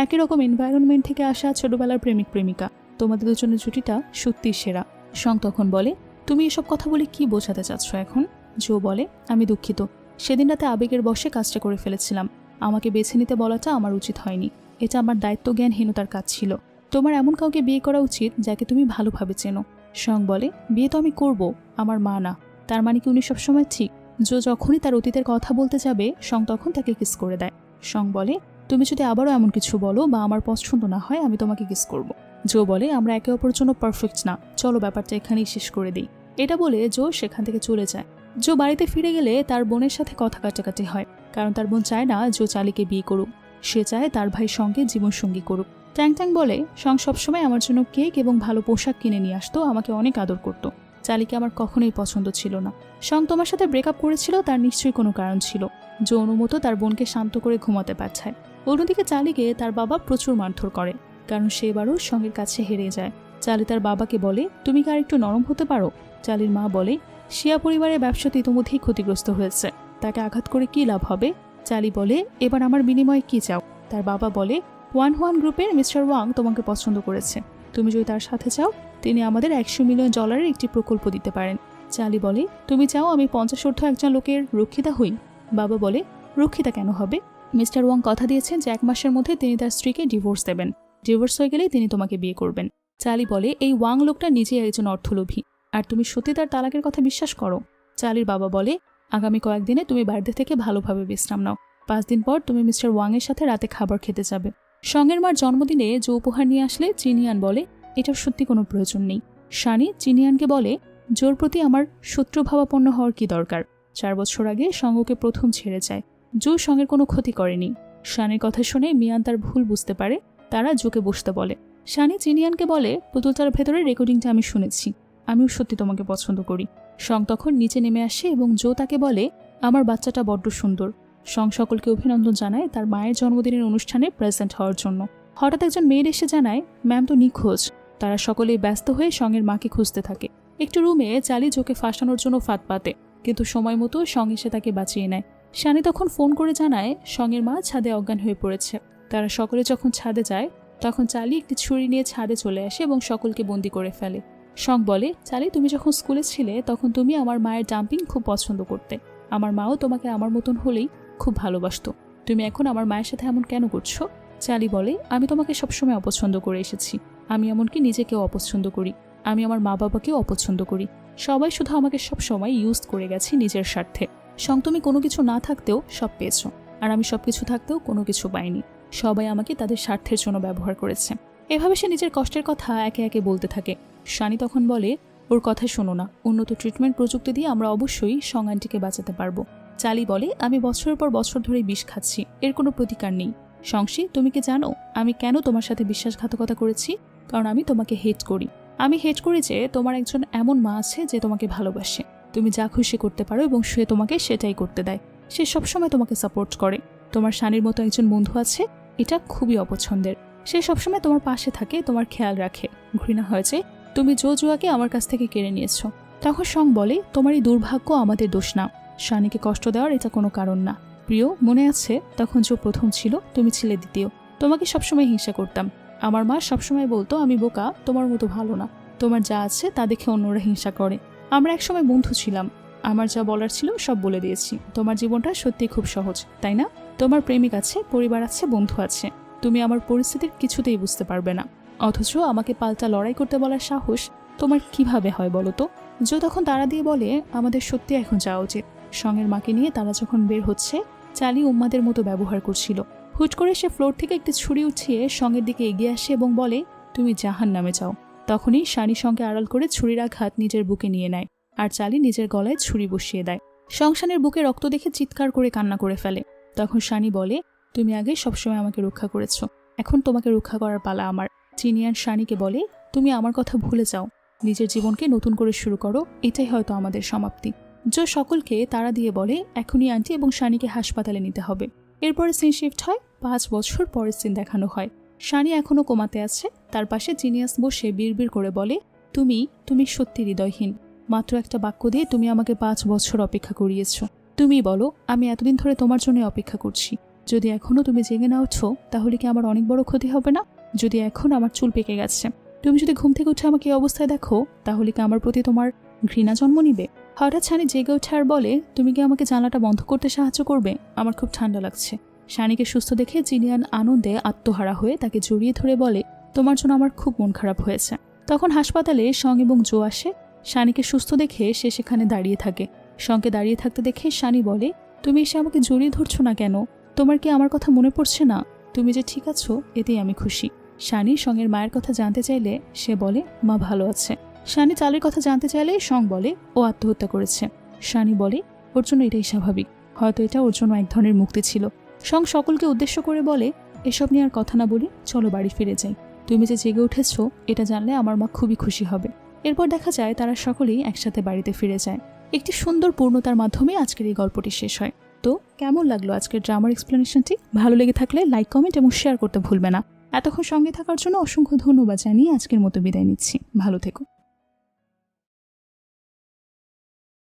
একই রকম এনভায়রনমেন্ট থেকে আসা ছোটবেলার প্রেমিক প্রেমিকা, তোমাদের দুজনের জুটিটা সত্যিই সেরা। সং তখন বলে, তুমি এসব কথা বলে কি বোঝাতে চাচ্ছ এখন? জো বলে, আমি দুঃখিত, সেদিন রাতে আবেগের বশে কাজটা করে ফেলেছিলাম। আমাকে বেছে নিতে বলাটা আমার উচিত হয়নি, এটা আমার দায়িত্বজ্ঞানহীনতার কাজ ছিল। তোমার এমন কাউকে বিয়ে করা উচিত যাকে তুমি ভালোভাবে চেনো। সং বলে, বিয়ে তো আমি করব, আমার মা না। তার মানে কি উনি সবসময় ঠিক? জো যখনই তার অতীতের কথা বলতে যাবে সং তখন তাকে কিস করে দেয়। সং বলে, তুমি যদি আবারও এমন কিছু বলো বা আমার পছন্দ না হয় আমি তোমাকে কিস করব। জো বলে, আমরা একে অপরের জন্য পারফেক্ট না, চলো ব্যাপারটা এখানেই শেষ করে দিই। এটা বলে জো সেখান থেকে চলে যায়। জো বাড়িতে ফিরে গেলে তার বোনের সাথে কথা কাটাকাটি হয়, কারণ তার বোন চায় না জো চালিকে বিয়ে করুক। সে চায় তার ভাই সঙ্গে জীবনসঙ্গী করুক। ট্যাং ট্যাং বলে, সং সবসময় আমার জন্য কেক এবং ভালো পোশাক কিনে নিয়ে আসতো, আমাকে অনেক আদর করত। চালিকে আমার কখনোই পছন্দ ছিল না। সং তোমার সাথে ব্রেকআপ করেছিল, তার নিশ্চয়ই কোনো কারণ ছিল। জো অনুমত তার বোনকে শান্ত করে ঘুমাতে পাঠায়। অন্যদিকে চালিকে তার বাবা প্রচুর মারধর করে, কারণ সে এবারও সঙ্গের কাছে হেরে যায়। চালি তার বাবাকে বলে, তুমি কি আর একটু নরম হতে পারো? চালির মা বলে, শিয়া পরিবারের ব্যবসাতে ইতিমধ্যেই ক্ষতিগ্রস্ত হয়েছে, তাকে আঘাত করে কি লাভ হবে? চালি বলে, এবার আমার বিনিময়ে কি চাও? তার বাবা বলে, ওয়ান গ্রুপের মিস্টার ওয়াং তোমাকে পছন্দ করেছে, তুমি যদি তার সাথে চাও তিনি আমাদের $100 মিলিয়ন একটি প্রকল্প দিতে পারেন। চালি বলে, তুমি চাও আমি 50 ঊর্ধ্ব একজন লোকের রক্ষিতা হই? বাবা বলে, রক্ষিতা কেন হবে? মিস্টার ওয়াং কথা দিয়েছেন যে 1 মাসের মধ্যে তিনি তার স্ত্রীকে ডিভোর্স দেবেন, ডিভোর্স হয়ে গেলেই তিনি তোমাকে বিয়ে করবেন। চালি বলে, এই ওয়াং লোকটা নিজেই একজন অর্থলোভী, আর তুমি সত্যি তার তালাকের কথা বিশ্বাস করো? চালির বাবা বলে, আগামী কয়েকদিনে তুমি বাড়িতে থেকে ভালোভাবে বিশ্রাম নাও, 5 দিন পর তুমি মিস্টার ওয়াং এর সাথে রাতে খাবার খেতে যাবে। সঙ্গের মার জন্মদিনে যে উপহার নিয়ে আসলে চিনিয়ান বলে, এটার সত্যি কোনো প্রয়োজন নেই। শানি চিনিয়ানকে বলে, জোর প্রতি আমার শত্রুভাবাপন্ন হওয়ার কি দরকার? 4 বছর আগে সঙ্গকে প্রথম ছেড়ে যায়, জো সঙ্গের কোনো ক্ষতি করেনি। শানির কথা শুনে মিয়ান তার ভুল বুঝতে পারে, তারা জোকে বসতে বলে। শানি চিনিয়ানকে বলে, পুতুলটার ভেতরে রেকর্ডিংটা আমি শুনেছি, আমিও সত্যি তোমাকে পছন্দ করি। সং তখন নিচে নেমে আসে এবং জো তাকে বলে, আমার বাচ্চাটা বড্ড সুন্দর। সং সকলকে অভিনন্দন জানায় তার মায়ের জন্মদিনের অনুষ্ঠানে প্রেজেন্ট হওয়ার জন্য। হঠাৎ একজন মেয়ের এসে জানায়, ম্যাম তো নিখোঁজ। তারা সকলেই ব্যস্ত হয়ে সঙ্গের মাকে খুঁজতে থাকে। একটু রুমে চালি জোকে ফাঁসানোর জন্য ফাঁদ পাতে, কিন্তু সময় মতো সঙ্গ এসে তাকে বাঁচিয়ে নেয়। শানি তখন ফোন করে জানায় সঙ্গের মা ছাদে অজ্ঞান হয়ে পড়েছে। তারা সকলে যখন ছাদে যায় তখন চালি একটি ছুরি নিয়ে ছাদে চলে আসে এবং সকলকে বন্দি করে ফেলে। শং বলে, চালি তুমি যখন স্কুলে ছিলে তখন তুমি আমার মায়ের ডাম্পিং খুব পছন্দ করতে। আমার মাও তোমাকে আমার মতন হলেই খুব ভালোবাসতো। তুমি এখন আমার মায়ের সাথে এমন কেন করছো? চালি বলে, আমি তোমাকে সবসময় অপছন্দ করে এসেছি। আমি এমনকি নিজেকেও অপছন্দ করি। আমি আমার মা বাবাকেও অপছন্দ করি। সবাই শুধু আমাকে সবসময় ইউজ করে গেছে নিজের স্বার্থে। শং, তুমি কোনো কিছু না থাকতেও সব পেয়েছো, আর আমি সবকিছু থাকতেও কোনো কিছু পাইনি। সবাই আমাকে তাদের স্বার্থের জন্য ব্যবহার করেছে। এভাবে সে নিজের কষ্টের কথা একে একে বলতে থাকে। শানি তখন বলে, ওর কথা শোনো না, উন্নত ট্রিটমেন্ট প্রযুক্তি দিয়ে আমরা অবশ্যই শং আন্টিকে বাঁচাতে পারবো। চালি বলে, আমি বছরের পর বছর ধরে বিষ খাচ্ছি, এর কোনো প্রতিকার নেই। শংশি, তুমি কি জানো আমি কেন তোমার সাথে বিশ্বাসঘাতকতা করেছি? কারণ আমি তোমাকে হেট করি। আমি হেট করি যে তোমার একজন এমন মা আছে যে তোমাকে ভালোবাসে। তুমি যা খুশি করতে পারো এবং সে তোমাকে সেটাই করতে দেয়। সে সবসময় তোমাকে সাপোর্ট করে। তোমার শানির মতো একজন বন্ধু আছে, এটা খুবই অপছন্দের। সে সবসময় তোমার পাশে থাকে, তোমার খেয়াল রাখে। ঘৃণা হয়েছে তুমি জুয়াকে আমার কাছ থেকে কেড়ে নিয়েছো। তখন শং বলে, তোমার এই দুর্ভাগ্য আমাদের দোষ না। শানিকে কষ্ট দেওয়ার এটা কোনো কারণ না। প্রিয়, মনে আছে তখন জো প্রথম ছিল, তুমি ছিলে দ্বিতীয়। তোমাকে সবসময় হিংসা করতাম। আমার মা সবসময় বলতো আমি বোকা, তোমার মতো ভালো না। তোমার যা আছে তা দেখে অন্যরা হিংসা করে। আমরা একসময় বন্ধু ছিলাম। আমার যা বলার ছিল সব বলে দিয়েছি। তোমার জীবনটা সত্যি খুব সহজ, তাই না? তোমার প্রেমিক আছে, পরিবার আছে, বন্ধু আছে। তুমি আমার পরিস্থিতির কিছুতেই বুঝতে পারবে না। অথচ আমাকে পাল্টা লড়াই করতে বলার সাহস তোমার কিভাবে হয় বলো তো? জো তখন তারা দিয়ে বলে, আমাদের সত্যি এখন যাওয়া উচিত। সঙ্গের মাকে নিয়ে তারা যখন বের হচ্ছে, চালি উম্মাদের মতো ব্যবহার করছিল। হুট করে সে ফ্লোর থেকে একটি ছুরি উঠিয়ে সঙ্গের দিকে এগিয়ে আসে এবং বলে, তুমি জাহান্নামে যাও। তখনই শানি সঙ্গে আড়াল করে ছুরির আঘাত নিজের বুকে নিয়ে নেয়, আর চালি নিজের গলায় ছুরি বসিয়ে দেয়। সংসানের বুকে রক্ত দেখে চিৎকার করে কান্না করে ফেলে। তখন শানি বলে, তুমি আগে সবসময় আমাকে রক্ষা করেছো, এখন তোমাকে রক্ষা করার পালা আমার। চিনিয়ান শানিকে বলে, তুমি আমার কথা ভুলে যাও, নিজের জীবনকে নতুন করে শুরু করো, এটাই হয়তো আমাদের সমাপ্তি। জো সকলকে তাড়া দিয়ে বলে, এখনই আন্টি এবং শানিকে হাসপাতালে নিতে হবে। এরপরে সিন শিফট হয়, 5 বছর পরের সিন দেখানো হয়। শানি এখনো কোমাতে আছে। তার পাশে জিনিয়াস বসে বিড়বিড় করে বলে, তুমি সত্যি হৃদয়হীন। মাত্র একটা বাক্য দিয়ে তুমি আমাকে 5 বছর অপেক্ষা করিয়েছো। তুমি বলো, আমি এতদিন ধরে তোমার জন্য অপেক্ষা করছি। যদি এখনো তুমি জেগে না ওঠো তাহলে কি আমার অনেক বড় ক্ষতি হবে না? যদি এখন আমার চুল পেকে গেছে, তুমি যদি ঘুম থেকে উঠে আমাকে এই অবস্থায় দেখো, তাহলে কি আমার প্রতি তোমার ঘৃণা জন্ম নিবে? হঠাৎ শানি জেগে ওঠে আর বলে, তুমি কি আমাকে জানলাটা বন্ধ করতে সাহায্য করবে? আমার খুব ঠান্ডা লাগছে। শানিকে সুস্থ দেখে জিনিয়ান আনন্দে আত্মহারা হয়ে তাকে জড়িয়ে ধরে বলে, তোমার জন্য আমার খুব মন খারাপ হয়েছে। তখন হাসপাতালে শং এবং জো আসে। শানিকে সুস্থ দেখে সে সেখানে দাঁড়িয়ে থাকে। শংকে দাঁড়িয়ে থাকতে দেখে শানি বলে, তুমি এসে আমাকে জড়িয়ে ধরছো না কেন? তোমার কি আমার কথা মনে পড়ছে না? তুমি যে ঠিক আছো এতেই আমি খুশি। শানি শংয়ের মায়ের কথা জানতে চাইলে সে বলে, মা ভালো আছে। শানি চালের কথা জানতে চাইলে শং বলে, ও আত্মহত্যা করেছে। শানি বলে, ওর জন্য এটাই স্বাভাবিক, হয়তো এটা ওর জন্য এক ধরনের মুক্তি ছিল। শং সকলকে উদ্দেশ্য করে বলে, এসব নিয়ে আর কথা না বলি, চলো বাড়ি ফিরে যাই। তুমি যে জেগে উঠেছো এটা জানলে আমার মা খুবই খুশি হবে। এরপর দেখা যায় তারা সকলেই একসাথে বাড়িতে ফিরে যায়। একটি সুন্দর পূর্ণতার মাধ্যমে আজকের এই গল্পটি শেষ হয়। তো কেমন লাগলো আজকের ড্রামার এক্সপ্লেনেশনটি? ভালো লেগে থাকলে লাইক, কমেন্ট এবং শেয়ার করতে ভুলবে না। এতক্ষণ সঙ্গে থাকার জন্য অসংখ্য ধন্যবাদ জানিয়ে আজকের মতো বিদায় নিচ্ছি। ভালো থেকো।